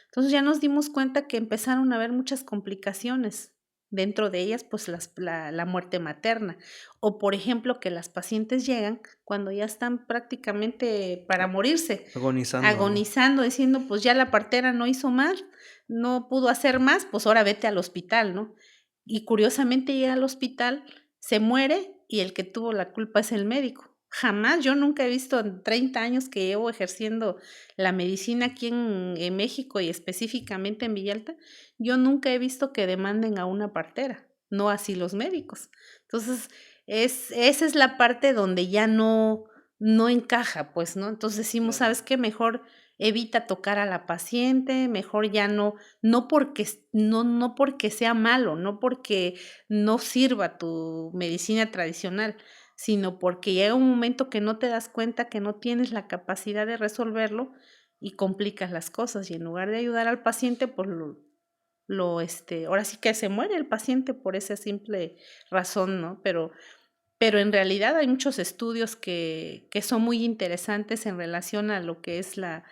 Entonces ya nos dimos cuenta que empezaron a haber muchas complicaciones, dentro de ellas pues la muerte materna, o por ejemplo que las pacientes llegan cuando ya están prácticamente para morirse, Agonizando, ¿no? agonizando, diciendo pues ya la partera no hizo mal, no pudo hacer más, pues ahora vete al hospital, ¿no? Y curiosamente llega al hospital, se muere y el que tuvo la culpa es el médico. Jamás, yo nunca he visto en 30 años que llevo ejerciendo la medicina aquí en México y específicamente en Villalta, yo nunca he visto que demanden a una partera, no así los médicos. Entonces, esa es la parte donde ya no encaja, pues, ¿no? Entonces decimos, Claro. ¿sabes qué? Mejor evita tocar a la paciente, mejor ya no porque sea malo, no porque no sirva tu medicina tradicional, sino porque llega un momento que no te das cuenta que no tienes la capacidad de resolverlo y complicas las cosas y en lugar de ayudar al paciente, pues ahora sí que se muere el paciente por esa simple razón, ¿no? Pero pero en realidad hay muchos estudios que son muy interesantes en relación a lo que es la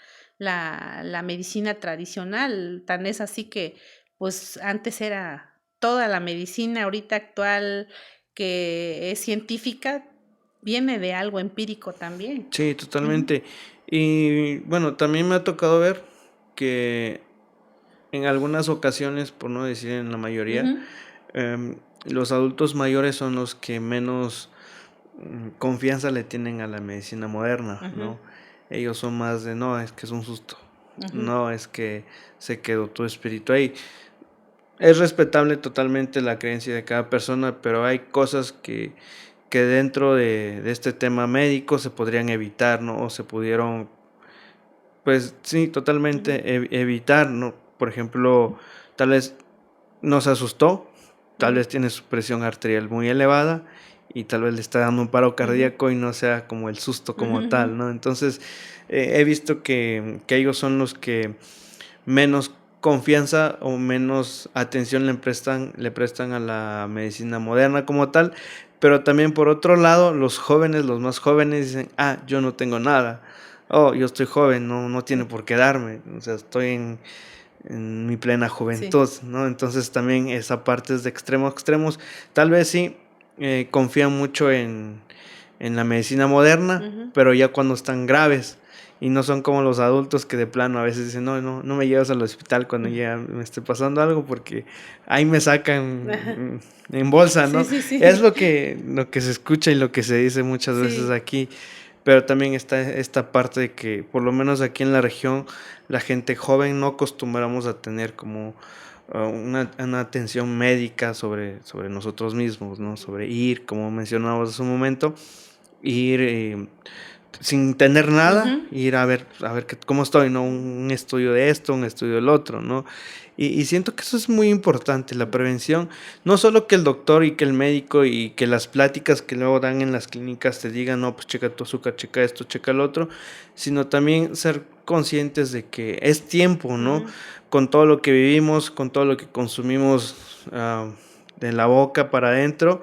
medicina tradicional. Tan es así que, pues, antes era toda la medicina ahorita actual que es científica, viene de algo empírico también. Sí, Ujú, totalmente. Y bueno, también me ha tocado ver que en algunas ocasiones, por no decir en la mayoría, ujú, los adultos mayores son los que menos confianza le tienen a la medicina moderna, ujú, ¿no? Ellos son más de, no, es que es un susto, ujú, no, es que se quedó tu espíritu ahí. Es respetable totalmente la creencia de cada persona, pero hay cosas que dentro de este tema médico se podrían evitar, ¿no? O se pudieron, pues sí, ujú, totalmente evitar, ¿no? Por ejemplo, tal vez nos asustó, tal ujú, vez tiene su presión arterial muy elevada y tal vez le está dando un paro ujú, cardíaco y no sea como el susto ujú, como ujú. tal, ¿no? Entonces, he visto que ellos son los que menos confianza o menos atención le prestan a la medicina moderna como tal, pero también por otro lado, los jóvenes, los más jóvenes dicen, ah, yo no tengo nada, oh, yo estoy joven, no tiene Sí, por qué darme, o sea, estoy en mi plena sí. juventud, ¿no? Entonces también esa parte es de extremo a extremos. Tal vez sí confían mucho en la medicina moderna, Ujú. pero ya cuando están graves y no son como los adultos que de plano a veces dicen, no me llevas al hospital cuando ya me esté pasando algo porque ahí me Ajá. sacan en bolsa, Sí, ¿no? sí, Es sí. lo que se escucha y lo que se dice muchas veces Sí. aquí, pero también está esta parte de que por lo menos aquí en la región la gente joven no acostumbramos a tener como una atención médica sobre nosotros mismos, ¿no? Sobre ir, como mencionábamos hace un momento, ir sin tener nada, Ujú, ir a ver cómo estoy, ¿no? Un estudio de esto, un estudio del otro, ¿no? Y siento que eso es muy importante, la prevención, no solo que el doctor y que el médico y que las pláticas que luego dan en las clínicas te digan, no, pues checa tu azúcar, checa esto, checa el otro, sino también ser conscientes de que es tiempo, ¿no? ujú, Con todo lo que vivimos, con todo lo que consumimos de la boca para adentro,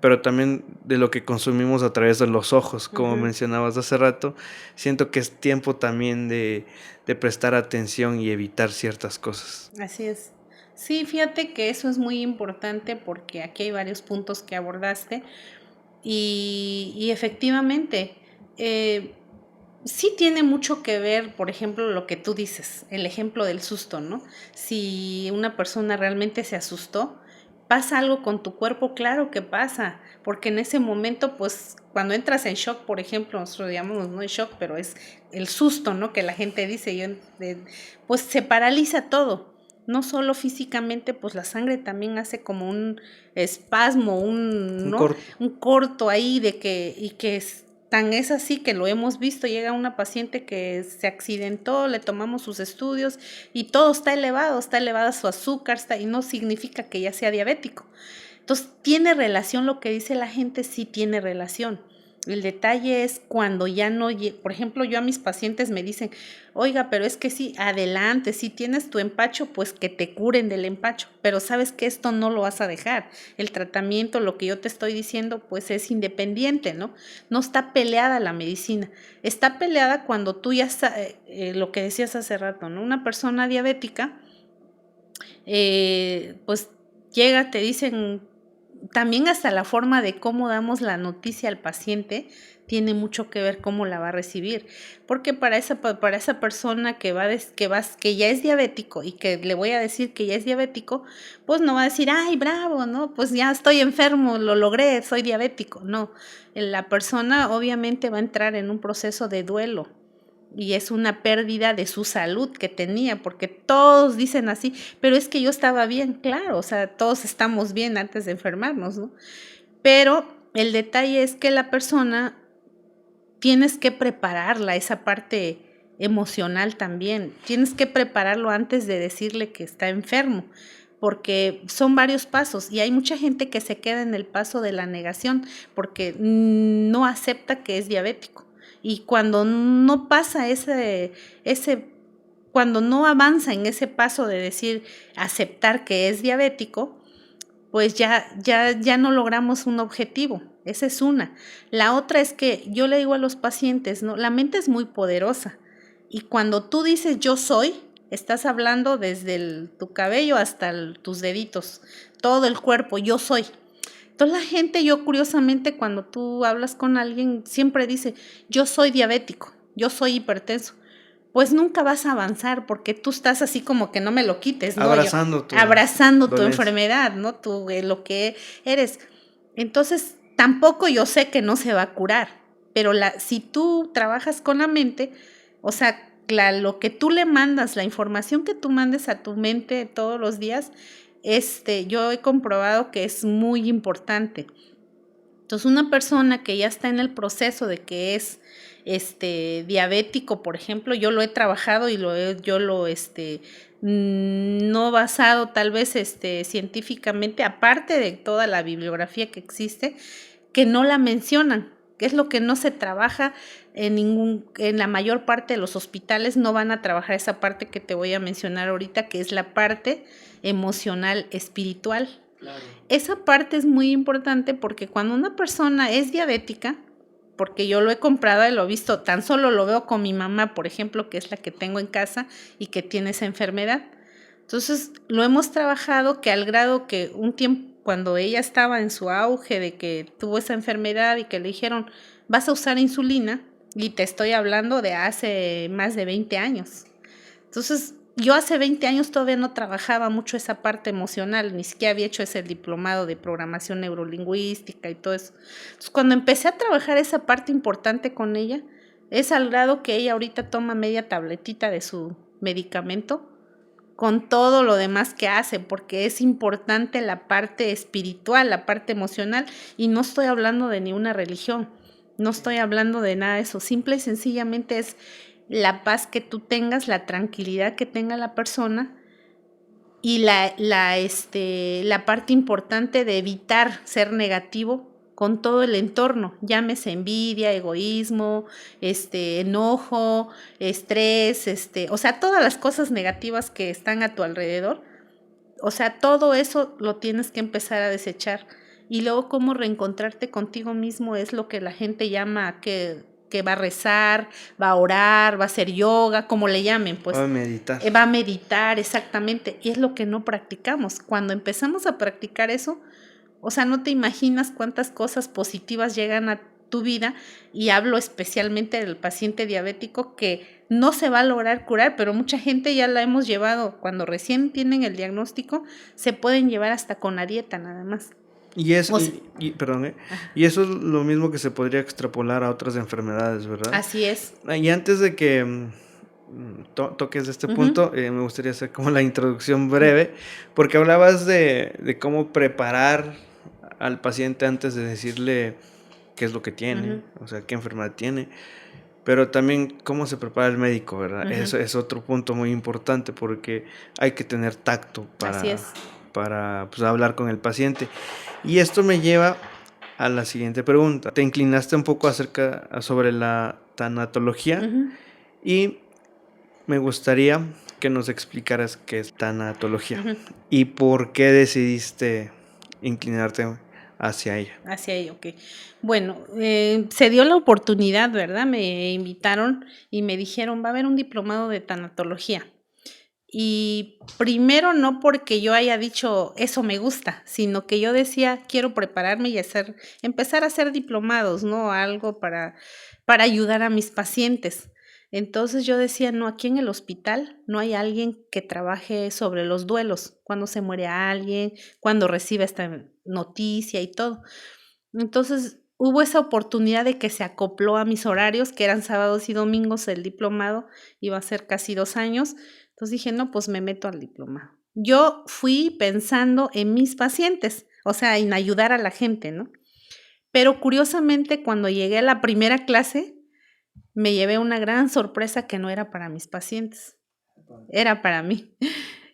pero también de lo que consumimos a través de los ojos, como ujú. mencionabas hace rato, siento que es tiempo también de prestar atención y evitar ciertas cosas. Así es. Sí, fíjate que eso es muy importante porque aquí hay varios puntos que abordaste y efectivamente, eh, sí tiene mucho que ver, por ejemplo, lo que tú dices, el ejemplo del susto, ¿no? Si una persona realmente se asustó, ¿pasa algo con tu cuerpo? Claro que pasa, porque en ese momento, pues, cuando entras en shock, por ejemplo, nosotros llamamos no en shock, pero es el susto, ¿no? Que la gente dice, pues se paraliza todo. No solo físicamente, pues la sangre también hace como un espasmo, Un ¿no? corto. Un corto ahí y que tan es así que lo hemos visto, llega una paciente que se accidentó, le tomamos sus estudios y todo está elevada su azúcar, y no significa que ya sea diabético. Entonces, ¿tiene relación lo que dice la gente? Sí tiene relación. El detalle es cuando ya no, por ejemplo, yo a mis pacientes me dicen, oiga, pero es que sí, adelante, si tienes tu empacho, pues que te curen del empacho, pero sabes que esto no lo vas a dejar. El tratamiento, lo que yo te estoy diciendo, pues es independiente, ¿no? No está peleada la medicina. Está peleada cuando tú ya, lo que decías hace rato, ¿no? Una persona diabética, pues llega, te dicen, también hasta la forma de cómo damos la noticia al paciente tiene mucho que ver cómo la va a recibir, porque para esa persona que ya es diabético y que le voy a decir que ya es diabético, pues no va a decir, ay, bravo, ¿no? Pues ya estoy enfermo, lo logré, soy diabético. No, la persona obviamente va a entrar en un proceso de duelo y es una pérdida de su salud que tenía, porque todos dicen así, pero es que yo estaba bien, claro, o sea, todos estamos bien antes de enfermarnos, ¿no? Pero el detalle es que la persona tienes que prepararla, esa parte emocional también, tienes que prepararlo antes de decirle que está enfermo, porque son varios pasos y hay mucha gente que se queda en el paso de la negación porque no acepta que es diabético. Y cuando no pasa ese, cuando no avanza en ese paso de decir, aceptar que es diabético, pues ya no logramos un objetivo. Esa es una. La otra es que yo le digo a los pacientes, ¿no? La mente es muy poderosa y cuando tú dices yo soy, estás hablando desde tu cabello hasta tus deditos, todo el cuerpo, yo soy. Entonces la gente, yo curiosamente, cuando tú hablas con alguien, siempre dice, yo soy diabético, yo soy hipertenso. Pues nunca vas a avanzar porque tú estás así como que no me lo quites, ¿no? Abrazando tu enfermedad, ¿no? Tú, lo que eres. Entonces, tampoco yo sé que no se va a curar, pero si tú trabajas con la mente, o sea, lo que tú le mandas, la información que tú mandes a tu mente todos los días, yo he comprobado que es muy importante. Entonces, una persona que ya está en el proceso de que es diabético, por ejemplo, yo lo he trabajado y no basado tal vez científicamente, aparte de toda la bibliografía que existe, que no la mencionan, que es lo que no se trabaja en la mayor parte de los hospitales. No van a trabajar esa parte que te voy a mencionar ahorita, que es la parte emocional, espiritual. Claro. Esa parte es muy importante porque cuando una persona es diabética, porque yo lo he comprado y lo he visto, tan solo lo veo con mi mamá, por ejemplo, que es la que tengo en casa y que tiene esa enfermedad. Entonces, lo hemos trabajado que al grado que un tiempo, cuando ella estaba en su auge de que tuvo esa enfermedad y que le dijeron, vas a usar insulina, y te estoy hablando de hace más de 20 años. Entonces, yo hace 20 años todavía no trabajaba mucho esa parte emocional, ni siquiera había hecho ese diplomado de programación neurolingüística y todo eso. Entonces, cuando empecé a trabajar esa parte importante con ella, es al grado que ella ahorita toma media tabletita de su medicamento con todo lo demás que hace, porque es importante la parte espiritual, la parte emocional, y no estoy hablando de ninguna religión, no estoy hablando de nada de eso, simple y sencillamente es la paz que tú tengas, la tranquilidad que tenga la persona y la parte importante de evitar ser negativo con todo el entorno, llámese envidia, egoísmo, enojo, estrés, o sea, todas las cosas negativas que están a tu alrededor, o sea, todo eso lo tienes que empezar a desechar. Y luego cómo reencontrarte contigo mismo es lo que la gente llama que va a rezar, va a orar, va a hacer yoga, como le llamen, pues. Va a meditar. Va a meditar, exactamente. Y es lo que no practicamos. Cuando empezamos a practicar eso, o sea, no te imaginas cuántas cosas positivas llegan a tu vida, y hablo especialmente del paciente diabético que no se va a lograr curar, pero mucha gente ya la hemos llevado, cuando recién tienen el diagnóstico, se pueden llevar hasta con la dieta nada más. Y eso es lo mismo que se podría extrapolar a otras enfermedades, ¿verdad? Así es. Y antes de que toques este punto, me gustaría hacer como la introducción breve, porque hablabas de cómo preparar al paciente antes de decirle qué es lo que tiene, o sea, qué enfermedad tiene, pero también cómo se prepara el médico, ¿verdad? Eso es otro punto muy importante, porque hay que tener tacto para pues, hablar con el paciente. Y esto me lleva a la siguiente pregunta. Te inclinaste un poco sobre la tanatología, y me gustaría que nos explicaras qué es tanatología y por qué decidiste inclinarte hacia ella. Hacia ella, ok. Bueno, se dio la oportunidad, ¿verdad? Me invitaron y me dijeron, va a haber un diplomado de tanatología. Y primero no porque yo haya dicho eso me gusta, sino que yo decía quiero prepararme y empezar a hacer diplomados, ¿no? Algo para ayudar a mis pacientes. Entonces yo decía, no, aquí en el hospital no hay alguien que trabaje sobre los duelos, cuando se muere alguien, cuando recibe esta noticia y todo. Entonces hubo esa oportunidad de que se acopló a mis horarios, que eran sábados y domingos. El diplomado iba a ser casi 2 años. Entonces dije, no, pues me meto al diplomado. Yo fui pensando en mis pacientes, o sea, en ayudar a la gente, ¿no? Pero curiosamente, cuando llegué a la primera clase, me llevé una gran sorpresa que no era para mis pacientes, era para mí.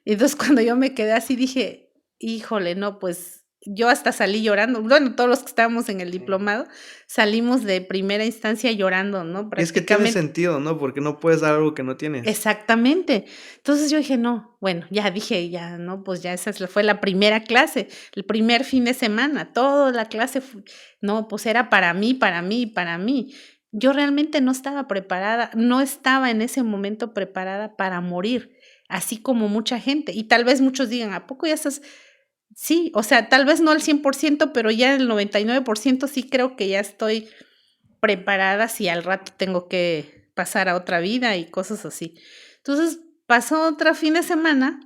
Entonces, cuando yo me quedé así, dije, híjole, no, pues yo hasta salí llorando. Bueno, todos los que estábamos en el Sí. diplomado salimos de primera instancia llorando, ¿no? Y es que tiene Prácticamente. sentido, ¿no? Porque no puedes dar algo que no tienes. Exactamente. Entonces yo dije: "No", bueno, ya dije: "Ya, no, pues ya esa fue la primera clase, el primer fin de semana, toda la clase no, pues era para mí, para mí, para mí". Yo realmente no estaba preparada, no estaba en ese momento preparada para morir, así como mucha gente. Y tal vez muchos digan: "¿A poco ya estás?". Sí, o sea, tal vez no al 100%, pero ya el 99% sí creo que ya estoy preparada si al rato tengo que pasar a otra vida y cosas así. Entonces, pasó otro fin de semana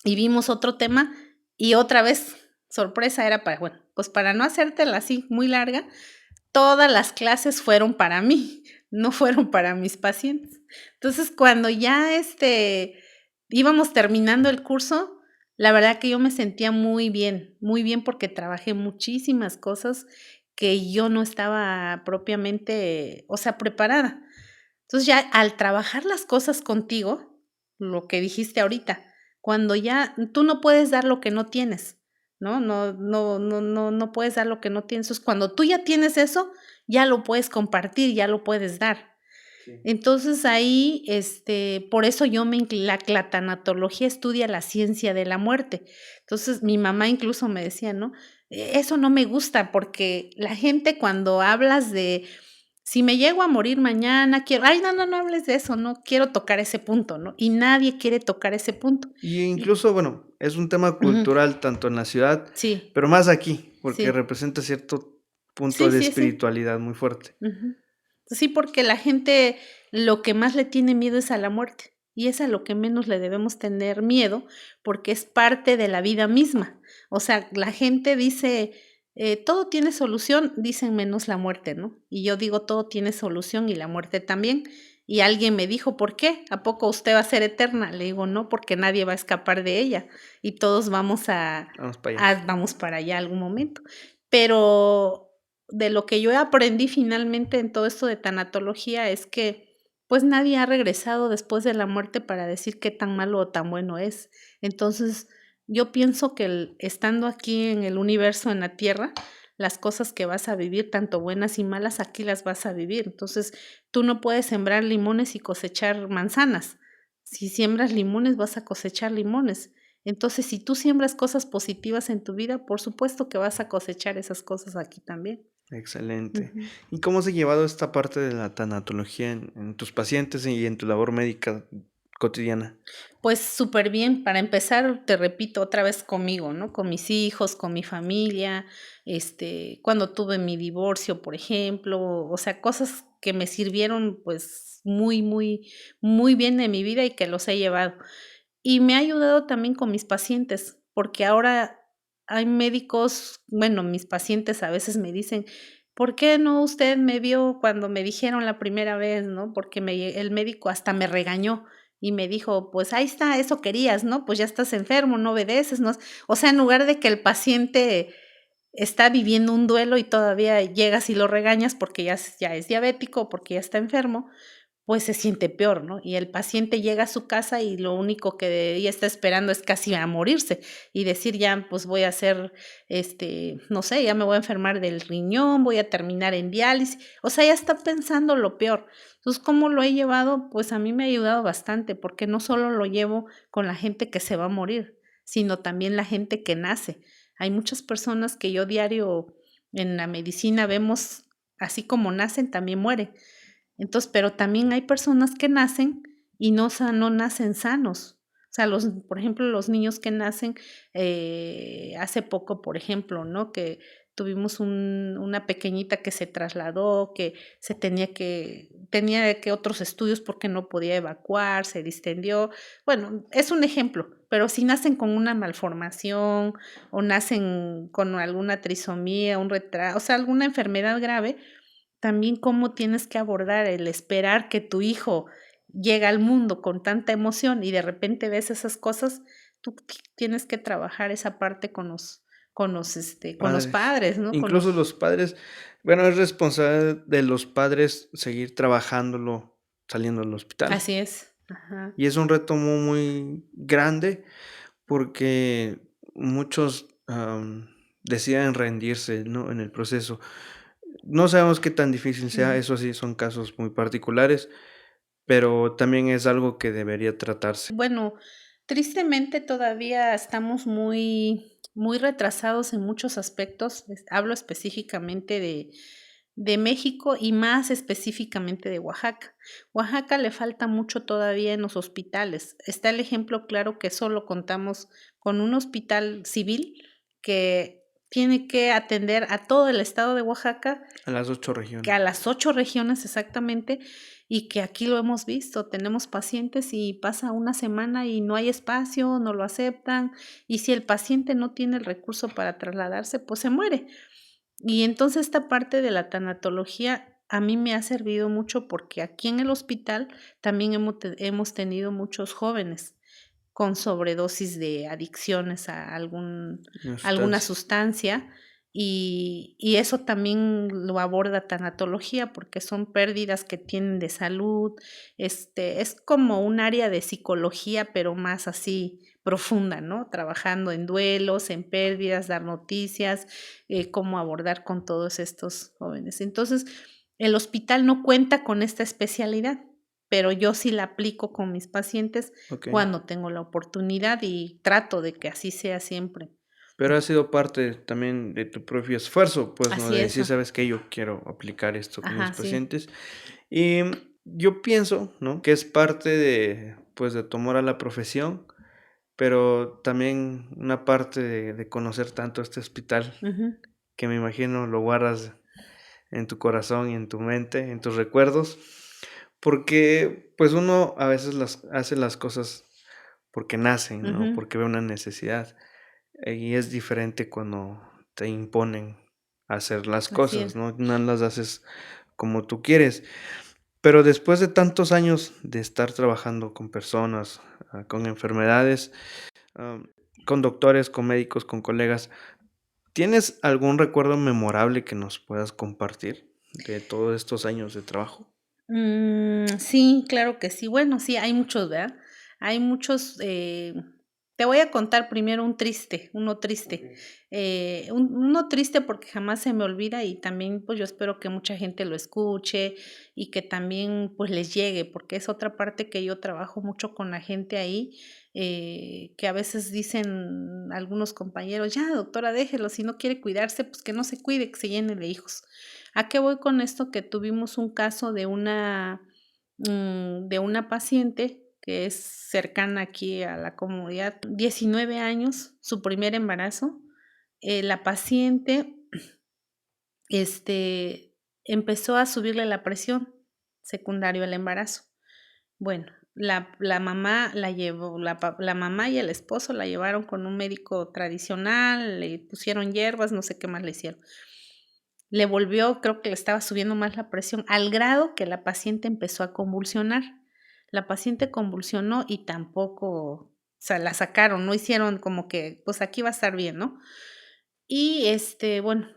y vimos otro tema y otra vez, sorpresa, era para, bueno, pues para no hacértela así muy larga, todas las clases fueron para mí, no fueron para mis pacientes. Entonces, cuando ya, íbamos terminando el curso, la verdad que yo me sentía muy bien, porque trabajé muchísimas cosas que yo no estaba propiamente, o sea, preparada. Entonces, ya al trabajar las cosas contigo, lo que dijiste ahorita, cuando ya tú no puedes dar lo que no tienes, ¿no? No puedes dar lo que no tienes. Entonces, cuando tú ya tienes eso, ya lo puedes compartir, ya lo puedes dar. Sí. Entonces, ahí, por eso yo me incli la tanatología estudia la ciencia de la muerte. Entonces, mi mamá incluso me decía, ¿no? Eso no me gusta, porque la gente cuando hablas de si me llego a morir mañana, quiero, ay, no hables de eso, no quiero tocar ese punto, ¿no? Y nadie quiere tocar ese punto. Y Y incluso, bueno, es un tema ujú, cultural tanto en la ciudad, sí, pero más aquí, porque sí, representa cierto punto sí, de sí, sí. espiritualidad muy fuerte. Ujú. Sí, porque la gente lo que más le tiene miedo es a la muerte, y es a lo que menos le debemos tener miedo, porque es parte de la vida misma. O sea, la gente dice, todo tiene solución, dicen menos la muerte, ¿no? Y yo digo, todo tiene solución y la muerte también. Y alguien me dijo: "¿Por qué? ¿A poco usted va a ser eterna?". Le digo: "No, porque nadie va a escapar de ella, y todos vamos Vamos para allá. vamos para allá algún momento". Pero de lo que yo aprendí finalmente en todo esto de tanatología es que, pues, nadie ha regresado después de la muerte para decir qué tan malo o tan bueno es. Entonces, yo pienso que estando aquí en el universo, en la Tierra, las cosas que vas a vivir, tanto buenas y malas, aquí las vas a vivir. Entonces, tú no puedes sembrar limones y cosechar manzanas. Si siembras limones, vas a cosechar limones. Entonces, si tú siembras cosas positivas en tu vida, por supuesto que vas a cosechar esas cosas aquí también. Excelente. Ujú. ¿Y cómo se ha llevado esta parte de la tanatología en tus pacientes y en tu labor médica cotidiana? Pues súper bien. Para empezar, te repito, otra vez conmigo, ¿no? Con mis hijos, con mi familia, cuando tuve mi divorcio, por ejemplo, o sea, cosas que me sirvieron, pues, muy bien en mi vida y que los he llevado. Y me ha ayudado también con mis pacientes, porque ahora hay médicos, bueno, mis pacientes a veces me dicen: "¿Por qué no usted me vio cuando me dijeron la primera vez?", ¿no? Porque el médico hasta me regañó y me dijo: "Pues ahí está, eso querías, ¿no? Pues ya estás enfermo, no obedeces, no". O sea, en lugar de que el paciente está viviendo un duelo y todavía llegas y lo regañas porque ya es diabético, porque ya está enfermo, pues se siente peor, ¿no? Y el paciente llega a su casa y lo único que ella está esperando es casi a morirse y decir: "Ya, pues voy a hacer, no sé, ya me voy a enfermar del riñón, voy a terminar en diálisis". O sea, ya está pensando lo peor. Entonces, ¿cómo lo he llevado? Pues a mí me ha ayudado bastante, porque no solo lo llevo con la gente que se va a morir, sino también la gente que nace. Hay muchas personas que yo diario en la medicina vemos, así como nacen, también mueren. Entonces, pero también hay personas que nacen y no nacen sanos. O sea, por ejemplo, los niños que nacen, hace poco, por ejemplo, ¿no? Que tuvimos una pequeñita que se trasladó, que tenía que otros estudios porque no podía evacuar, se distendió. Bueno, es un ejemplo, pero si nacen con una malformación o nacen con alguna trisomía, un retraso, o sea, alguna enfermedad grave, también cómo tienes que abordar el esperar que tu hijo llega al mundo con tanta emoción y de repente ves esas cosas, tú tienes que trabajar esa parte con los Padres. padres, ¿no? Con Incluso los los padres, bueno, es responsabilidad de los padres seguir trabajándolo saliendo del hospital. así es. Ajá. Y es un reto muy grande porque muchos, deciden rendirse, ¿no? En el proceso. No sabemos qué tan difícil sea, Ujú. eso sí, son casos muy particulares, pero también es algo que debería tratarse. Bueno, tristemente todavía estamos muy retrasados en muchos aspectos. Hablo específicamente de México y más específicamente de Oaxaca. Oaxaca le falta mucho todavía en los hospitales. Está el ejemplo claro que solo contamos con un hospital civil que tiene que atender a todo el estado de Oaxaca, A las 8 que a regiones. las 8 regiones exactamente, y que aquí lo hemos visto, tenemos pacientes y pasa una semana y no hay espacio, no lo aceptan, y si el paciente no tiene el recurso para trasladarse, pues se muere. Y entonces esta parte de la tanatología a mí me ha servido mucho porque aquí en el hospital también hemos tenido muchos jóvenes con sobredosis de adicciones a Una alguna sustancia. sustancia, y eso también lo aborda tanatología, porque son pérdidas que tienen de salud, es como un área de psicología, pero más así profunda, ¿no? Trabajando en duelos, en pérdidas, dar noticias, cómo abordar con todos estos jóvenes. Entonces, el hospital no cuenta con esta especialidad, pero yo sí la aplico con mis pacientes Okey. cuando tengo la oportunidad y trato de que así sea siempre. Pero ha sido parte también de tu propio esfuerzo, pues, ¿no? Así De es. decir: "¿Sabes qué? Yo quiero aplicar esto con mis Ajá, sí. pacientes". Y yo pienso, ¿no? Que es parte de, pues, de tu amor a la profesión, pero también una parte de conocer tanto este hospital, Ujú. que me imagino lo guardas en tu corazón y en tu mente, en tus recuerdos, porque, pues, uno a veces las hace las cosas porque nacen, ¿no? Ujú. Porque ve una necesidad, y es diferente cuando te imponen hacer las Así cosas, es. ¿no? No las haces como tú quieres. Pero después de tantos años de estar trabajando con personas, con enfermedades, am, con doctores, con médicos, con colegas, ¿tienes algún recuerdo memorable que nos puedas compartir de todos estos años de trabajo? Sí, claro que sí. Bueno, sí, hay muchos, ¿verdad? Hay muchos, te voy a contar primero un triste, uno triste. Okey. Uno triste porque jamás se me olvida y también, pues, yo espero que mucha gente lo escuche y que también, pues, les llegue, porque es otra parte que yo trabajo mucho con la gente ahí, que a veces dicen algunos compañeros: "Ya, doctora, déjelo, si no quiere cuidarse, pues, que no se cuide, que se llene de hijos". ¿A qué voy con esto? Que tuvimos un caso de una paciente que es cercana aquí a la comunidad, 19 años, su primer embarazo. La paciente, este, empezó a subirle la presión secundario al embarazo. Bueno, la mamá la llevó, la mamá y el esposo la llevaron con un médico tradicional, le pusieron hierbas, no sé qué más le hicieron. Le volvió, creo que le estaba subiendo más la presión, al grado que la paciente empezó a convulsionar. La paciente convulsionó y tampoco, o sea, la sacaron, no hicieron como que, pues aquí va a estar bien, ¿no? Y, bueno,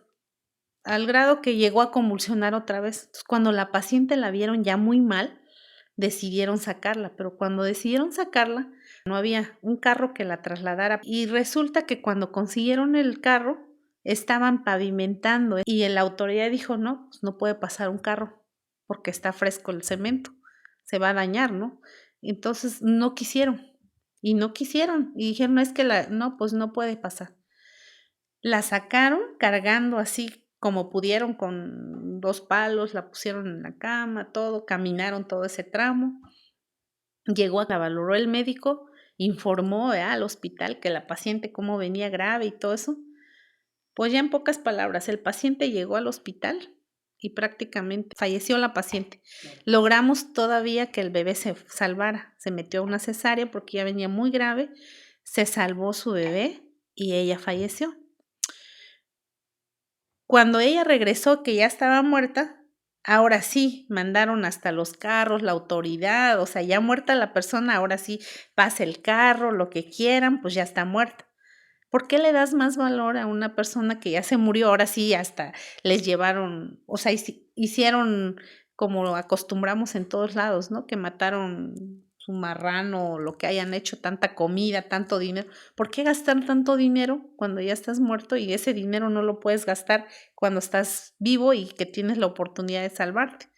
al grado que llegó a convulsionar otra vez. Entonces, cuando la paciente la vieron ya muy mal, decidieron sacarla, pero cuando decidieron sacarla, no había un carro que la trasladara. Y resulta que cuando consiguieron el carro, estaban pavimentando y la autoridad dijo: "No, pues no puede pasar un carro porque está fresco el cemento, se va a dañar", ¿no? Entonces, no quisieron, y no quisieron, y dijeron: "Es que la no, pues no puede pasar". La sacaron cargando así como pudieron con 2 palos, la pusieron en la cama, todo, caminaron todo ese tramo. Llegó, la valoró el médico, informó, al hospital que la paciente cómo venía grave y todo eso. Pues ya en pocas palabras, el paciente llegó al hospital y prácticamente falleció la paciente. Logramos todavía que el bebé se salvara. Se metió a una cesárea porque ya venía muy grave, se salvó su bebé y ella falleció. Cuando ella regresó, que ya estaba muerta, ahora sí, mandaron hasta los carros, la autoridad, o sea, ya muerta la persona, ahora sí, pase el carro, lo que quieran, pues ya está muerta. ¿Por qué le das más valor a una persona que ya se murió? Ahora sí, hasta les llevaron, o sea, hicieron como acostumbramos en todos lados, ¿no? Que mataron su marrano o lo que hayan hecho, tanta comida, tanto dinero. ¿Por qué gastar tanto dinero cuando ya estás muerto y ese dinero no lo puedes gastar cuando estás vivo y que tienes la oportunidad de salvarte?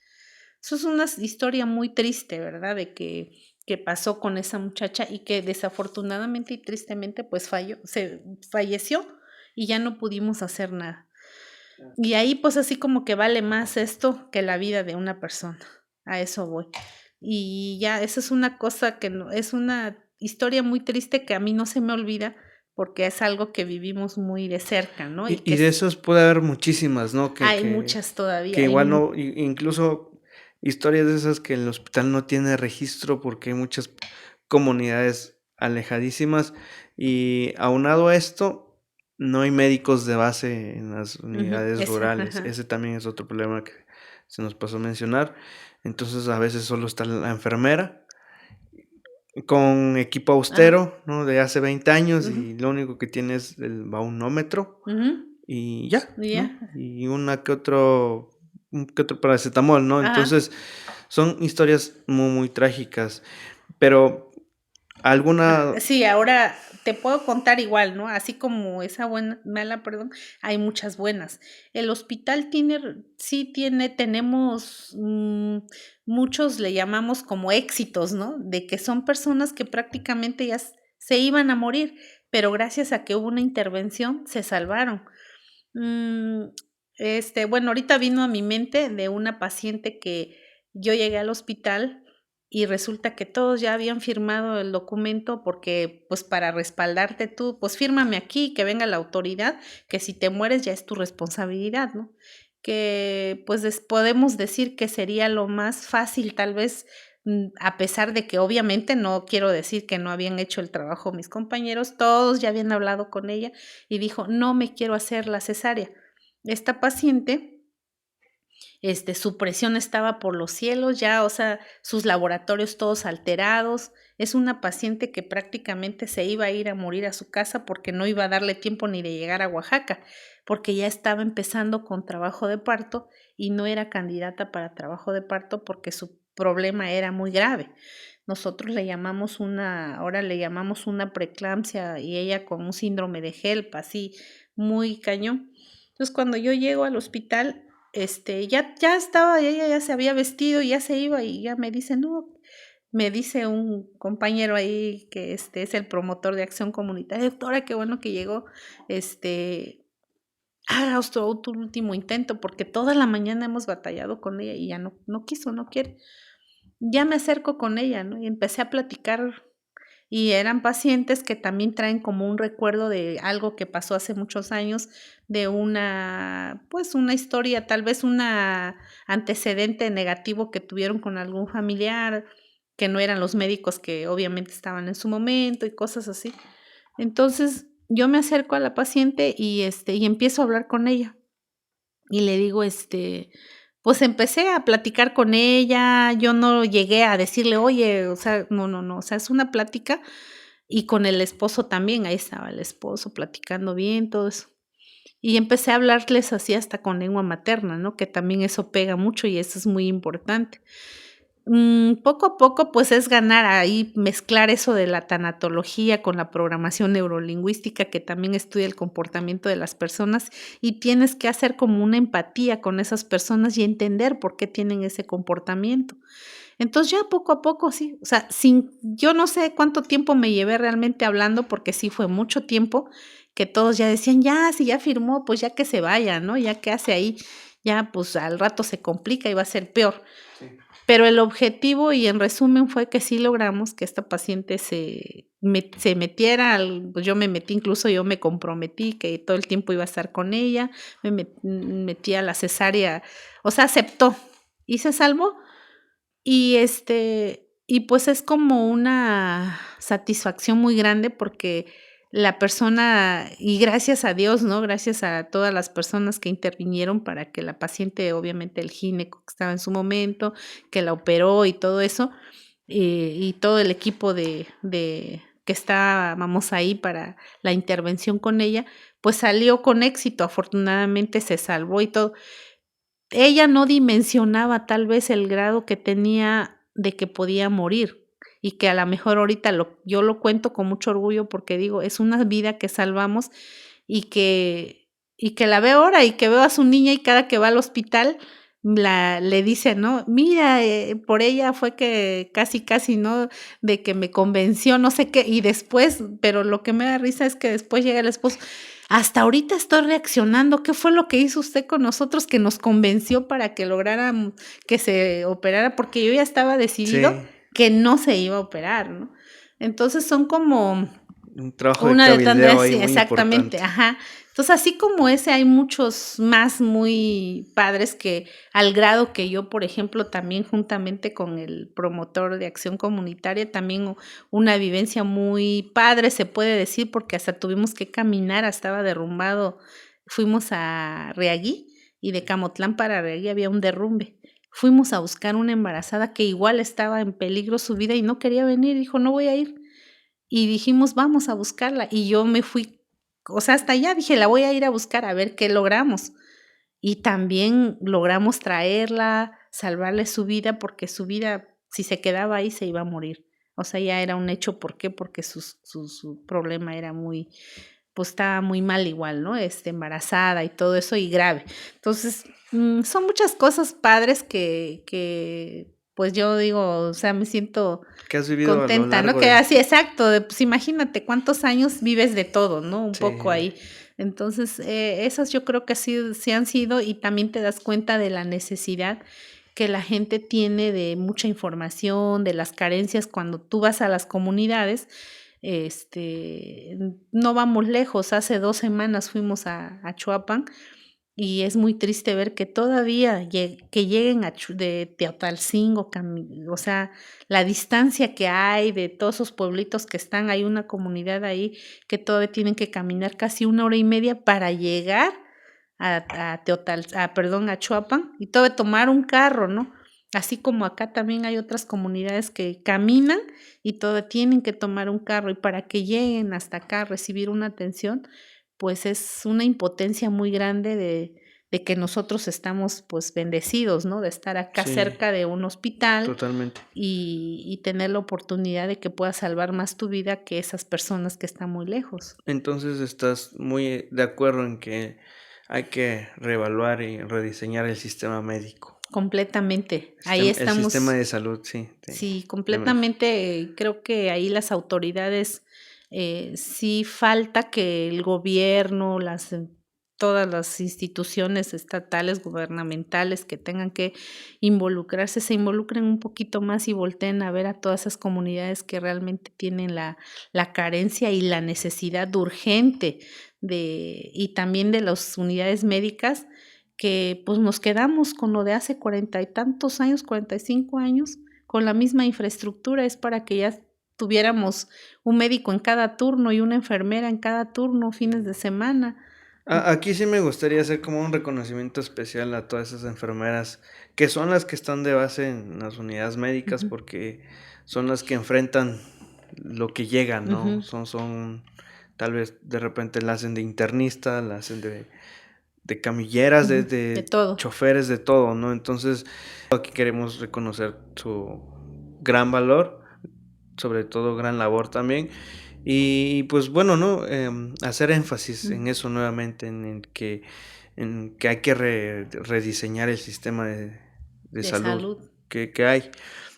Eso es una historia muy triste, ¿verdad? De que pasó con esa muchacha y que desafortunadamente y tristemente pues falleció y ya no pudimos hacer nada. Y ahí pues así como que vale más esto que la vida de una persona. A eso voy. Y ya, esa es una cosa que no, es una historia muy triste que a mí no se me olvida porque es algo que vivimos muy de cerca, ¿no? Y Y de esos puede haber muchísimas, ¿no? hay muchas Que todavía, igual no, incluso historias de esas que el hospital no tiene registro porque hay muchas comunidades alejadísimas y aunado a esto, no hay médicos de base en las unidades rurales. ajá, Ese también es otro problema que se nos pasó a mencionar. Entonces a veces solo está la enfermera con equipo ajá, austero, ¿no? De hace 20 años ujú, y lo único que tiene es el baunómetro ujú, y ya, y ¿no? ya, Y un que otro paracetamol, ¿no? ajá. Entonces, son historias muy, muy trágicas, pero alguna Sí, ahora te puedo contar igual, ¿no? Así como esa buena, mala, perdón, hay muchas buenas. El hospital tenemos, muchos le llamamos como éxitos, ¿no? De que son personas que prácticamente se iban a morir, pero gracias a que hubo una intervención se salvaron. Mm, bueno, ahorita vino a mi mente de una paciente que yo llegué al hospital y resulta que todos ya habían firmado el documento porque, pues, para respaldarte tú, pues, fírmame aquí, que venga la autoridad, que si te mueres ya es tu responsabilidad, ¿no? Que, pues, podemos decir que sería lo más fácil, tal vez, a pesar de que obviamente no quiero decir que no habían hecho el trabajo mis compañeros, todos ya habían hablado con ella y dijo, no me quiero hacer la cesárea. Esta paciente, su presión estaba por los cielos ya, o sea, sus laboratorios todos alterados. Es una paciente que prácticamente se iba a ir a morir a su casa porque no iba a darle tiempo ni de llegar a Oaxaca, porque ya estaba empezando con trabajo de parto y no era candidata para trabajo de parto porque su problema era muy grave. Nosotros ahora le llamamos una preeclampsia y ella con un síndrome de HELP, así muy cañón. Entonces, cuando yo llego al hospital, ya estaba, ella ya se había vestido y ya se iba y ya me dice, no, me dice un compañero ahí que es el promotor de acción comunitaria, doctora, qué bueno que llegó, haga otro último intento, porque toda la mañana hemos batallado con ella y ya no quiso, no quiere. Ya me acerco con ella, ¿no? Y empecé a platicar y eran pacientes que también traen como un recuerdo de algo que pasó hace muchos años, de pues una historia, tal vez una antecedente negativo que tuvieron con algún familiar, que no eran los médicos que obviamente estaban en su momento y cosas así. Entonces, yo me acerco a la paciente y empiezo a hablar con ella. Y le digo, pues empecé a platicar con ella, yo no llegué a decirle: "Oye", o sea, no, o sea, es una plática, y con el esposo también, ahí estaba el esposo platicando bien, todo eso. Y empecé a hablarles así hasta con lengua materna, ¿no? Que también eso pega mucho y eso es muy importante. Poco a poco, pues, es ganar ahí, mezclar eso de la tanatología con la programación neurolingüística, que también estudia el comportamiento de las personas, y tienes que hacer como una empatía con esas personas y entender por qué tienen ese comportamiento. Entonces, ya poco a poco, sí, o sea, yo no sé cuánto tiempo me llevé realmente hablando, porque sí fue mucho tiempo, que todos ya decían: "Ya, si ya firmó, pues ya que se vaya, ¿no? Ya qué hace ahí, ya, pues, al rato se complica y va a ser peor". sí. Pero el objetivo, y en resumen, fue que sí logramos que esta paciente se metiera pues, yo me metí, incluso yo me comprometí que todo el tiempo iba a estar con ella, metí a la cesárea, o sea, aceptó y se salvó. Y pues es como una satisfacción muy grande porque la persona y gracias a Dios, ¿no? Gracias a todas las personas que intervinieron para que la paciente, obviamente el gineco que estaba en su momento, que la operó y todo eso, y todo el equipo de que estábamos ahí para la intervención con ella, pues salió con éxito, afortunadamente se salvó y todo. Ella no dimensionaba tal vez el grado que tenía de que podía morir, y que a lo mejor ahorita yo lo cuento con mucho orgullo porque digo, es una vida que salvamos y que la veo ahora y que veo a su niña y cada que va al hospital le dice, ¿no? Mira, por ella fue que casi, ¿no? De que me convenció, no sé qué, y después, pero lo que me da risa es que después llega el esposo, hasta ahorita estoy reaccionando, ¿qué fue lo que hizo usted con nosotros que nos convenció para que lograra que se operara? Porque yo ya estaba decidido que no se iba a operar, ¿no? Entonces son como un trabajo una de de cabildeo ahí sí, muy exactamente, importante. ajá. Entonces, así como ese, hay muchos más muy padres que al grado que yo, por ejemplo, también juntamente con el promotor de acción comunitaria, también una vivencia muy padre, se puede decir, porque hasta tuvimos que caminar, estaba derrumbado. Fuimos a Reagui y de Camotlán para Reagui había un derrumbe. Fuimos a buscar una embarazada que igual estaba en peligro su vida y no quería venir, dijo, no voy a ir. Y dijimos, vamos a buscarla. Y yo me fui, o sea, hasta allá dije, la voy a ir a buscar a ver qué logramos. Y también logramos traerla, salvarle su vida, porque su vida, si se quedaba ahí, se iba a morir. O sea, ya era un hecho. ¿Por qué? Porque su problema era muy, pues estaba muy mal igual, ¿no? Embarazada y todo eso y grave. Entonces, son muchas cosas padres que pues yo digo, o sea, me siento Que has vivido a lo contenta, ¿no? largo Que de... así, exacto, pues imagínate cuántos años vives de todo, ¿no? Un Sí, poco ahí. Entonces, esas yo creo que sí han sido y también te das cuenta de la necesidad que la gente tiene de mucha información, de las carencias cuando tú vas a las comunidades. No vamos lejos, hace 2 semanas fuimos a Chuapan y es muy triste ver que todavía que lleguen de Teotalcingo, o sea, la distancia que hay de todos esos pueblitos que están, hay una comunidad ahí que todavía tienen que caminar casi 1 hora y media para llegar a Chuapan y todavía tomar un carro, ¿no? Así como acá también hay otras comunidades que caminan y todavía tienen que tomar un carro y para que lleguen hasta acá a recibir una atención, pues es una impotencia muy grande de que nosotros estamos pues bendecidos, ¿no? De estar acá sí, cerca de un hospital totalmente. y tener la oportunidad de que puedas salvar más tu vida que esas personas que están muy lejos. Entonces estás muy de acuerdo en que hay que reevaluar y rediseñar el sistema médico. Completamente. Ahí El sistema estamos. de salud, sí. Sí, completamente. Creo que ahí las autoridades, sí falta que el gobierno, todas las instituciones estatales, gubernamentales que tengan que involucrarse, se involucren un poquito más y volteen a ver a todas esas comunidades que realmente tienen la carencia y la necesidad urgente y también de las unidades médicas que pues nos quedamos con lo de hace 40 y tantos años, 45 años con la misma infraestructura, es para que ya tuviéramos un médico en cada turno y una enfermera en cada turno, fines de semana. Aquí sí me gustaría hacer como un reconocimiento especial a todas esas enfermeras, que son las que están de base en las unidades médicas, Ujú, porque son las que enfrentan lo que llega, ¿no? ujú, Tal vez de repente la hacen de internista, la hacen de camilleras, ujú, de de todo. choferes, de todo, ¿no? Entonces, aquí queremos reconocer su gran valor, sobre todo gran labor también. Y pues bueno, ¿no? Hacer énfasis en eso nuevamente, en que hay que rediseñar el sistema de De salud salud. que hay.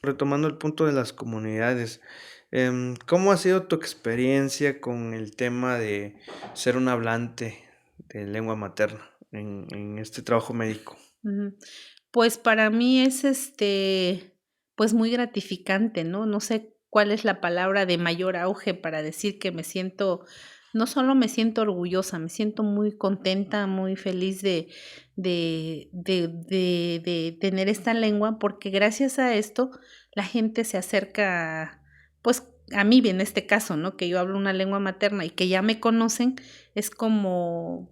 Retomando el punto de las comunidades, ¿cómo ha sido tu experiencia con el tema de ser un hablante de lengua materna en este trabajo médico? Ujú. Pues para mí es pues muy gratificante, ¿no? No sé cuál es la palabra de mayor auge para decir que me siento, no solo me siento orgullosa, me siento muy contenta, muy feliz de tener esta lengua, porque gracias a esto la gente se acerca, pues a mí en este caso, ¿no? Que yo hablo una lengua materna y que ya me conocen, es como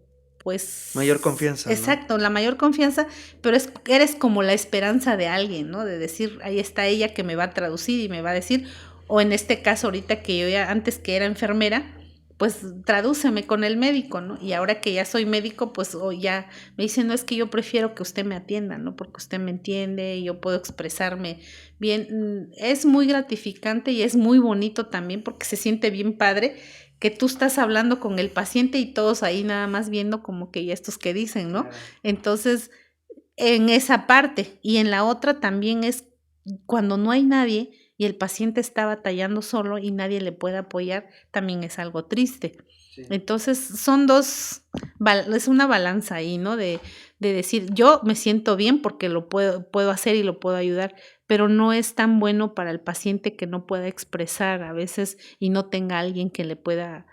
Mayor pues, confianza, ¿no? exacto, la mayor confianza, pero eres como la esperanza de alguien, ¿no? De decir, ahí está ella que me va a traducir y me va a decir, o en este caso ahorita que yo ya, antes que era enfermera, pues tradúceme con el médico, ¿no? Y ahora que ya soy médico, pues ya me dicen, no, es que yo prefiero que usted me atienda, ¿no? Porque usted me entiende y yo puedo expresarme bien. Es muy gratificante y es muy bonito también porque se siente bien padre que tú estás hablando con el paciente y todos ahí nada más viendo como que ya estos que dicen, ¿no? Claro. Entonces, en esa parte y en la otra también es cuando no hay nadie y el paciente está batallando solo y nadie le puede apoyar, también es algo triste. Sí. Entonces son es una balanza ahí, ¿no? De decir, yo me siento bien porque lo puedo hacer y lo puedo ayudar, pero no es tan bueno para el paciente que no pueda expresar a veces y no tenga alguien que le pueda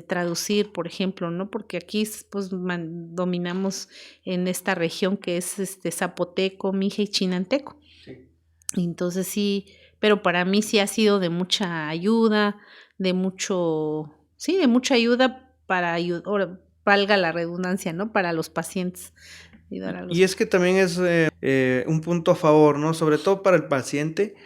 traducir, por ejemplo, ¿no? Porque aquí pues dominamos en esta región que es zapoteco, mije y chinanteco. Sí. Entonces sí, pero para mí sí ha sido de mucha ayuda, de mucha ayuda para ayudar, valga la redundancia, ¿no? Para los pacientes. Y es que también es un punto a favor, ¿no? Sobre todo para el paciente,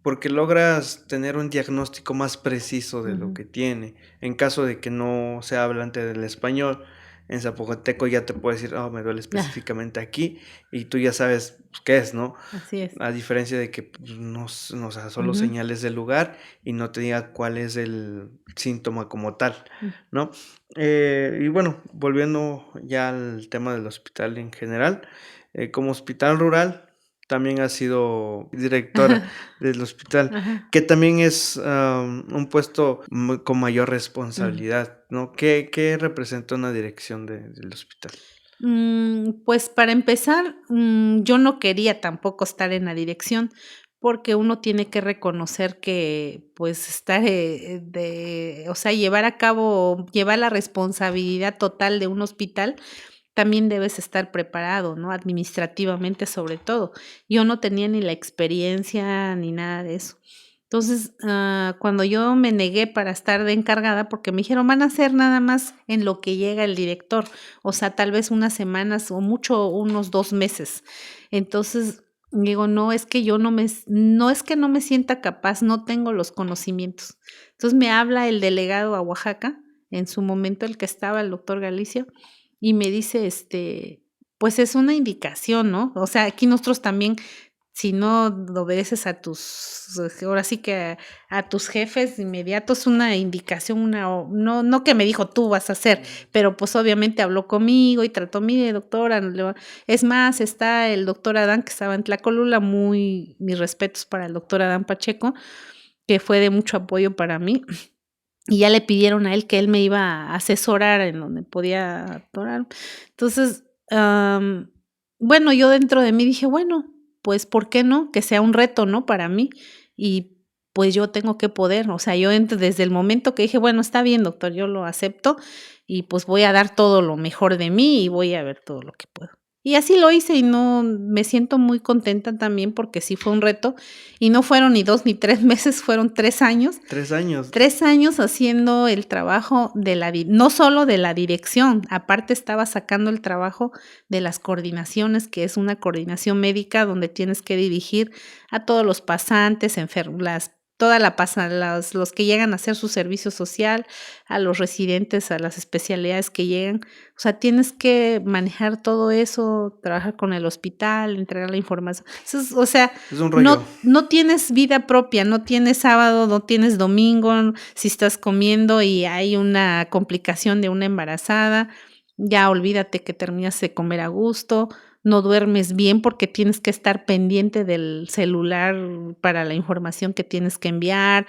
porque logras tener un diagnóstico más preciso de lo que tiene. En caso de que no sea hablante del español, en zapoteco ya te puede decir, oh, me duele específicamente aquí, y tú ya sabes pues, qué es, ¿no? Así es. A diferencia de que pues, no solo señales del lugar y no te diga cuál es el síntoma como tal, ¿no? Y bueno, volviendo ya al tema del hospital en general, como hospital rural, también has sido directora del hospital, que también es un puesto con mayor responsabilidad, ¿no? ¿Qué representa una dirección del hospital? Pues para empezar, yo no quería tampoco estar en la dirección, porque uno tiene que reconocer que, pues, estar, o sea, llevar la responsabilidad total de un hospital, también debes estar preparado, ¿no? Administrativamente, sobre todo. Yo no tenía ni la experiencia ni nada de eso. Entonces, cuando yo me negué para estar de encargada, porque me dijeron: "Van a ser nada más en lo que llega el director", o sea, tal vez unas semanas o mucho unos 2 meses. Entonces, digo: "No, es que yo no es que no me sienta capaz, no tengo los conocimientos". Entonces, me habla el delegado a Oaxaca, en su momento el que estaba, el doctor Galicio, y me dice, pues es una indicación, ¿no? O sea, aquí nosotros también, si no obedeces ahora sí que a tus jefes inmediatos, una indicación, no que me dijo tú vas a hacer, pero pues obviamente habló conmigo y trató, mire doctora, es más, está el doctor Adán que estaba en Tlacolula, mis respetos para el doctor Adán Pacheco, que fue de mucho apoyo para mí. Y ya le pidieron a él que él me iba a asesorar en donde podía atorar. Entonces, bueno, yo dentro de mí dije: "Bueno, pues, ¿por qué no? Que sea un reto, ¿no?, para mí". Y, pues, yo tengo que poder, o sea, yo desde el momento que dije: "Bueno, está bien, doctor, yo lo acepto y, pues, voy a dar todo lo mejor de mí y voy a ver todo lo que puedo". Y así lo hice y no me siento muy contenta también porque sí fue un reto, y no fueron ni 2 ni 3 meses, fueron 3 años. 3 años. 3 años haciendo el trabajo no solo de la dirección, aparte estaba sacando el trabajo de las coordinaciones, que es una coordinación médica donde tienes que dirigir a todos los pasantes, los que llegan a hacer su servicio social, a los residentes, a las especialidades que llegan. O sea, tienes que manejar todo eso, trabajar con el hospital, entregar la información. Entonces, o sea, Es un rollo. no tienes vida propia, no tienes sábado, no tienes domingo, si estás comiendo y hay una complicación de una embarazada, ya olvídate que terminas de comer a gusto, no duermes bien porque tienes que estar pendiente del celular para la información que tienes que enviar.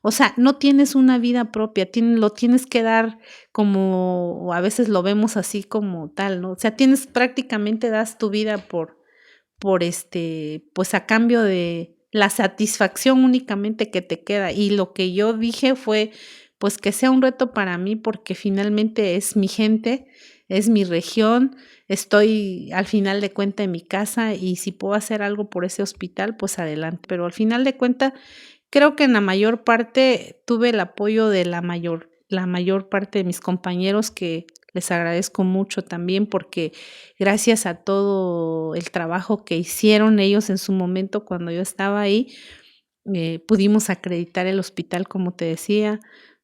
O sea, no tienes una vida propia, lo tienes que dar como a veces lo vemos así como tal, ¿no? O sea, prácticamente das tu vida por pues a cambio de la satisfacción únicamente que te queda. Y lo que yo dije fue, pues que sea un reto para mí porque finalmente es mi gente, es mi región, estoy al final de cuenta en mi casa y si puedo hacer algo por ese hospital, pues adelante. Pero al final de cuenta, creo que en la mayor parte tuve el apoyo de la mayor parte de mis compañeros que les agradezco mucho también porque gracias a todo el trabajo que hicieron ellos en su momento cuando yo estaba ahí, pudimos acreditar el hospital, como te decía,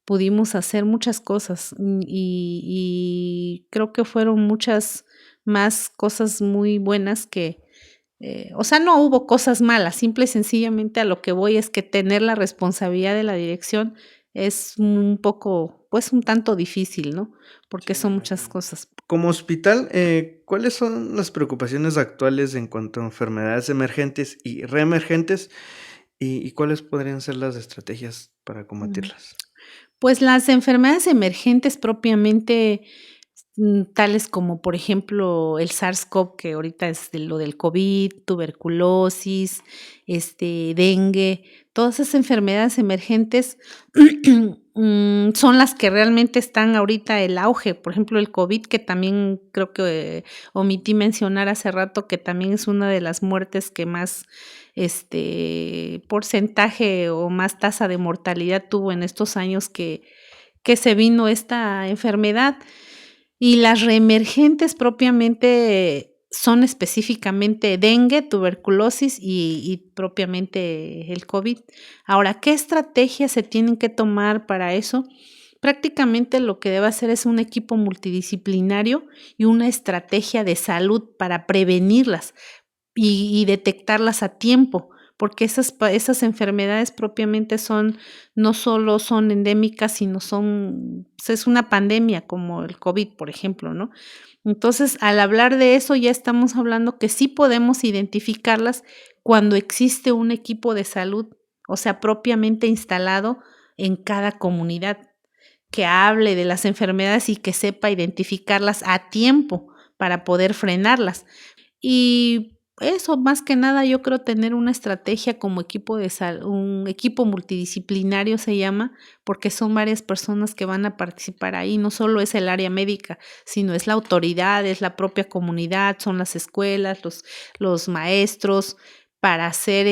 pudimos hacer muchas cosas, y creo que fueron muchas más cosas muy buenas que, o sea, no hubo cosas malas, simple y sencillamente a lo que voy es que tener la responsabilidad de la dirección es un poco, pues, un tanto difícil, ¿no? Porque Sí, me son muchas imagino. cosas. Como hospital, ¿cuáles son las preocupaciones actuales en cuanto a enfermedades emergentes y reemergentes? ¿Y cuáles podrían ser las estrategias para Mm. combatirlas? Pues las enfermedades emergentes propiamente, tales como, por ejemplo, el SARS-CoV, que ahorita es de lo del COVID, tuberculosis, dengue, todas esas enfermedades emergentes, son las que realmente están ahorita el auge. Por ejemplo, el COVID, que también creo que omití mencionar hace rato, que también es una de las muertes que más, porcentaje o más tasa de mortalidad tuvo en estos años que se vino esta enfermedad. Y las reemergentes propiamente son específicamente dengue, tuberculosis y propiamente el COVID. Ahora, ¿qué estrategias se tienen que tomar para eso? Prácticamente lo que debe hacer es un equipo multidisciplinario y una estrategia de salud para prevenirlas y detectarlas a tiempo, porque esas enfermedades propiamente son no solo son endémicas, sino son pues, es una pandemia como el COVID, por ejemplo, ¿no? Entonces, al hablar de eso, ya estamos hablando que sí podemos identificarlas cuando existe un equipo de salud, o sea, propiamente instalado en cada comunidad, que hable de las enfermedades y que sepa identificarlas a tiempo para poder frenarlas. Y eso, más que nada, yo creo tener una estrategia como equipo un equipo multidisciplinario se llama, porque son varias personas que van a participar ahí, no solo es el área médica, sino es la autoridad, es la propia comunidad, son las escuelas, los maestros, para hacer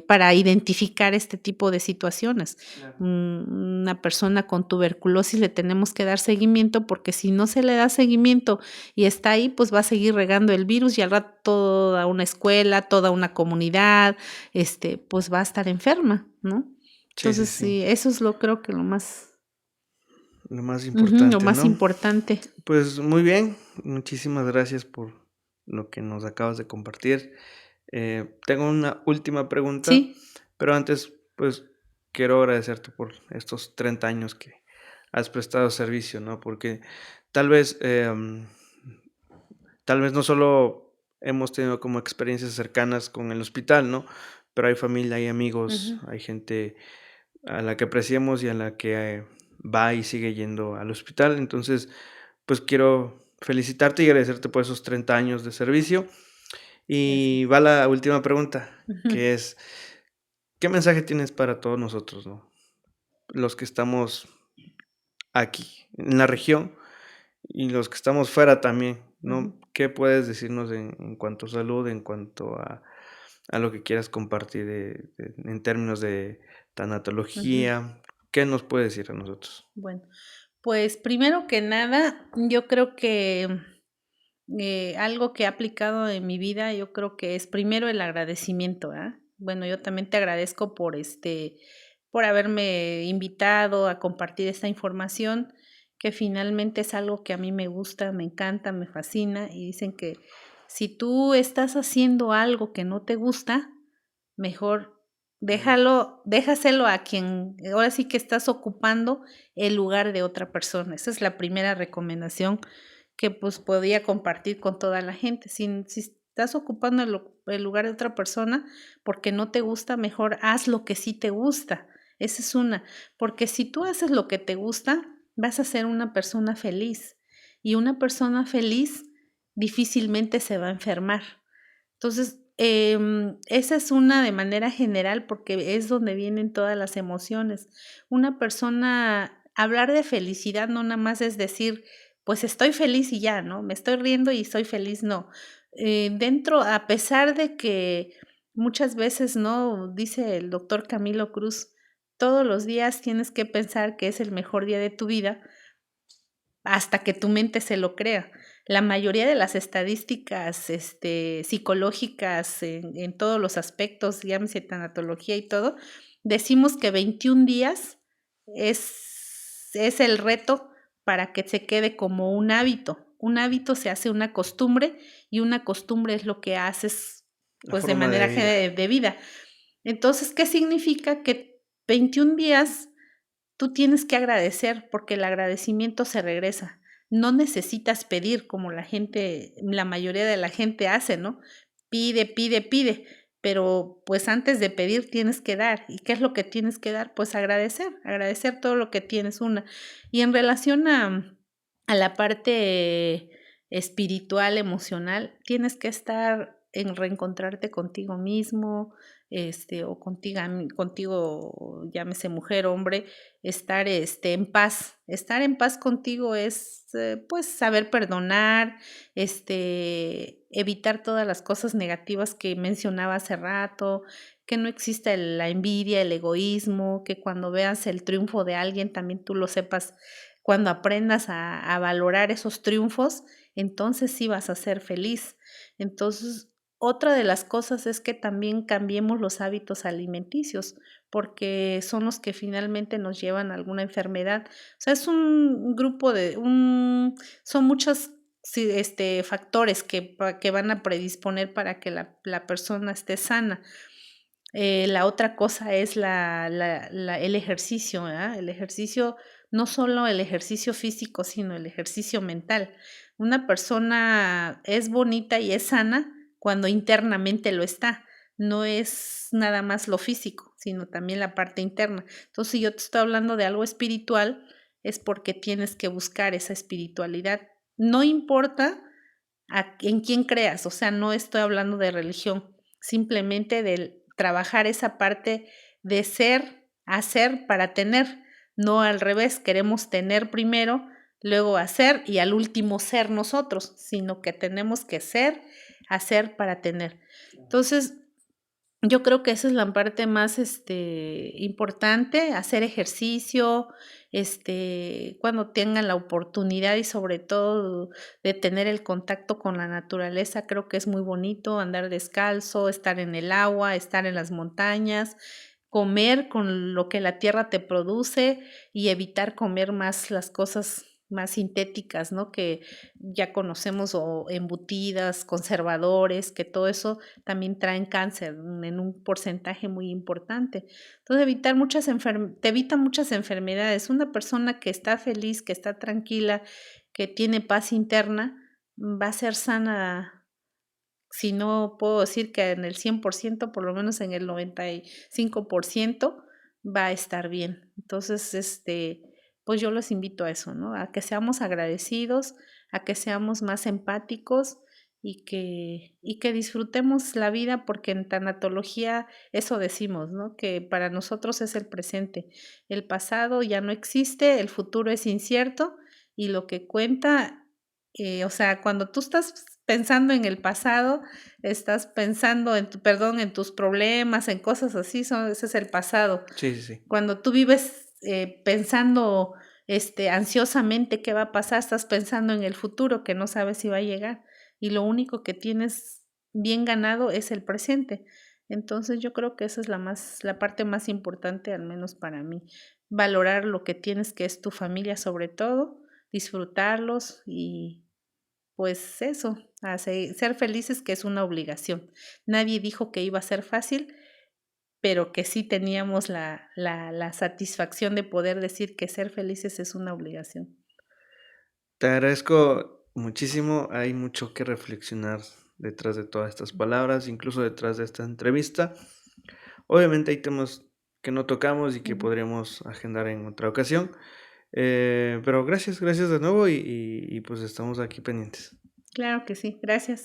para identificar este tipo de situaciones. Claro. Una persona con tuberculosis le tenemos que dar seguimiento, porque si no se le da seguimiento y está ahí, pues va a seguir regando el virus y al rato toda una escuela, toda una comunidad, pues va a estar enferma, ¿no? Sí, sí, Entonces, sí. sí, eso es creo que Lo más lo importante, más ¿no? importante. Pues muy bien, muchísimas gracias por lo que nos acabas de compartir. Tengo una última pregunta, Sí. pero antes, pues quiero agradecerte por estos 30 años que has prestado servicio, ¿no? Porque tal vez, tal vez no solo hemos tenido como experiencias cercanas con el hospital, ¿no? Pero hay familia, hay amigos, Ujú. hay gente a la que apreciamos y a la que va y sigue yendo al hospital. Entonces, pues quiero felicitarte y agradecerte por esos 30 años de servicio. Y Gracias. va la última pregunta, Ujú. que es, ¿qué mensaje tienes para todos nosotros, no? Los que estamos aquí en la región y los que estamos fuera también, Ujú. ¿no? ¿Qué puedes decirnos en cuanto a salud, en cuanto a lo que quieras compartir en términos de Ujú. tanatología? ¿Qué nos puedes decir a nosotros? Bueno, pues primero que nada, yo creo que algo que he aplicado en mi vida, yo creo que es primero el agradecimiento, ¿ah? Bueno, yo también te agradezco por haberme invitado a compartir esta información, que finalmente es algo que a mí me gusta, me encanta, me fascina, y dicen que si tú estás haciendo algo que no te gusta, mejor déjaselo a quien ahora sí que estás ocupando el lugar de otra persona. Esa es la primera recomendación que, pues, podía compartir con toda la gente. Si estás ocupando el lugar de otra persona porque no te gusta, mejor haz lo que sí te gusta. Esa es una, porque si tú haces lo que te gusta, vas a ser una persona feliz, y una persona feliz difícilmente se va a enfermar. Entonces, esa es una de manera general, porque es donde vienen todas las emociones. Una persona hablar de felicidad no nada más es decir: "Pues estoy feliz y ya", ¿no? Me estoy riendo y soy feliz, no. Dentro, a pesar de que muchas veces, ¿no? Dice el doctor Camilo Cruz: "Todos los días tienes que pensar que es el mejor día de tu vida, hasta que tu mente se lo crea". La mayoría de las estadísticas, psicológicas en todos los aspectos, llámese tanatología y todo, decimos que 21 días es es el reto para que se quede como un hábito. Un hábito se hace una costumbre y una costumbre es lo que haces La pues de forma de manera vida. de vida. Entonces, ¿qué significa? Que 21 días tú tienes que agradecer porque el agradecimiento se regresa. No necesitas pedir como la mayoría de la gente hace, ¿no? Pide, pide, pide, pero pues antes de pedir tienes que dar. ¿Y qué es lo que tienes que dar? Pues agradecer todo lo que tienes, una. Y en relación a la parte espiritual, emocional, tienes que estar en reencontrarte contigo mismo, o contigo, llámese mujer, hombre, estar en paz. Estar en paz contigo es pues saber perdonar, evitar todas las cosas negativas que mencionaba hace rato, que no exista la envidia, el egoísmo, que cuando veas el triunfo de alguien también tú lo sepas, cuando aprendas a valorar esos triunfos, entonces sí vas a ser feliz. Entonces, otra de las cosas es que también cambiemos los hábitos alimenticios, porque son los que finalmente nos llevan a alguna enfermedad. O sea, es un grupo son muchos sí, factores que van a predisponer para que la persona esté sana. La otra cosa es el ejercicio, ¿verdad? El ejercicio, no solo el ejercicio físico, sino el ejercicio mental. Una persona es bonita y es sana cuando internamente lo está. No es nada más lo físico, sino también la parte interna. Entonces, si yo te estoy hablando de algo espiritual, es porque tienes que buscar esa espiritualidad. No importa en quién creas, o sea, no estoy hablando de religión, simplemente de trabajar esa parte de ser, hacer para tener, no al revés, queremos tener primero, luego hacer y al último ser nosotros, sino que tenemos que ser, hacer para tener. Entonces, yo creo que esa es la parte más, importante, hacer ejercicio, cuando tengan la oportunidad y sobre todo de tener el contacto con la naturaleza, creo que es muy bonito andar descalzo, estar en el agua, estar en las montañas, comer con lo que la tierra te produce y evitar comer más las cosas más sintéticas, ¿no? Que ya conocemos o embutidas, conservadores, que todo eso también traen cáncer en un porcentaje muy importante. Entonces, te evita muchas enfermedades. Una persona que está feliz, que está tranquila, que tiene paz interna, va a ser sana, si no puedo decir que en el 100%, por lo menos en el 95% va a estar bien. Entonces, pues yo los invito a eso, ¿no? A que seamos agradecidos, a que seamos más empáticos y que disfrutemos la vida, porque en tanatología eso decimos, ¿no? Que para nosotros es el presente. El pasado ya no existe, el futuro es incierto y lo que cuenta, o sea, cuando tú estás pensando en el pasado, estás pensando en tus problemas, en cosas así, ese es el pasado. Sí, sí, sí. Cuando tú vives pensando ansiosamente qué va a pasar, estás pensando en el futuro que no sabes si va a llegar y lo único que tienes bien ganado es el presente. Entonces yo creo que esa es la parte más importante, al menos para mí. Valorar lo que tienes, que es tu familia sobre todo, disfrutarlos y pues eso, ser felices, que es una obligación. Nadie dijo que iba a ser fácil, pero que sí teníamos la satisfacción de poder decir que ser felices es una obligación. Te agradezco muchísimo. Hay mucho que reflexionar detrás de todas estas palabras, incluso detrás de esta entrevista. Obviamente hay temas que no tocamos y que Ujú. podríamos agendar en otra ocasión. Pero gracias de nuevo y pues estamos aquí pendientes. Claro que sí, gracias.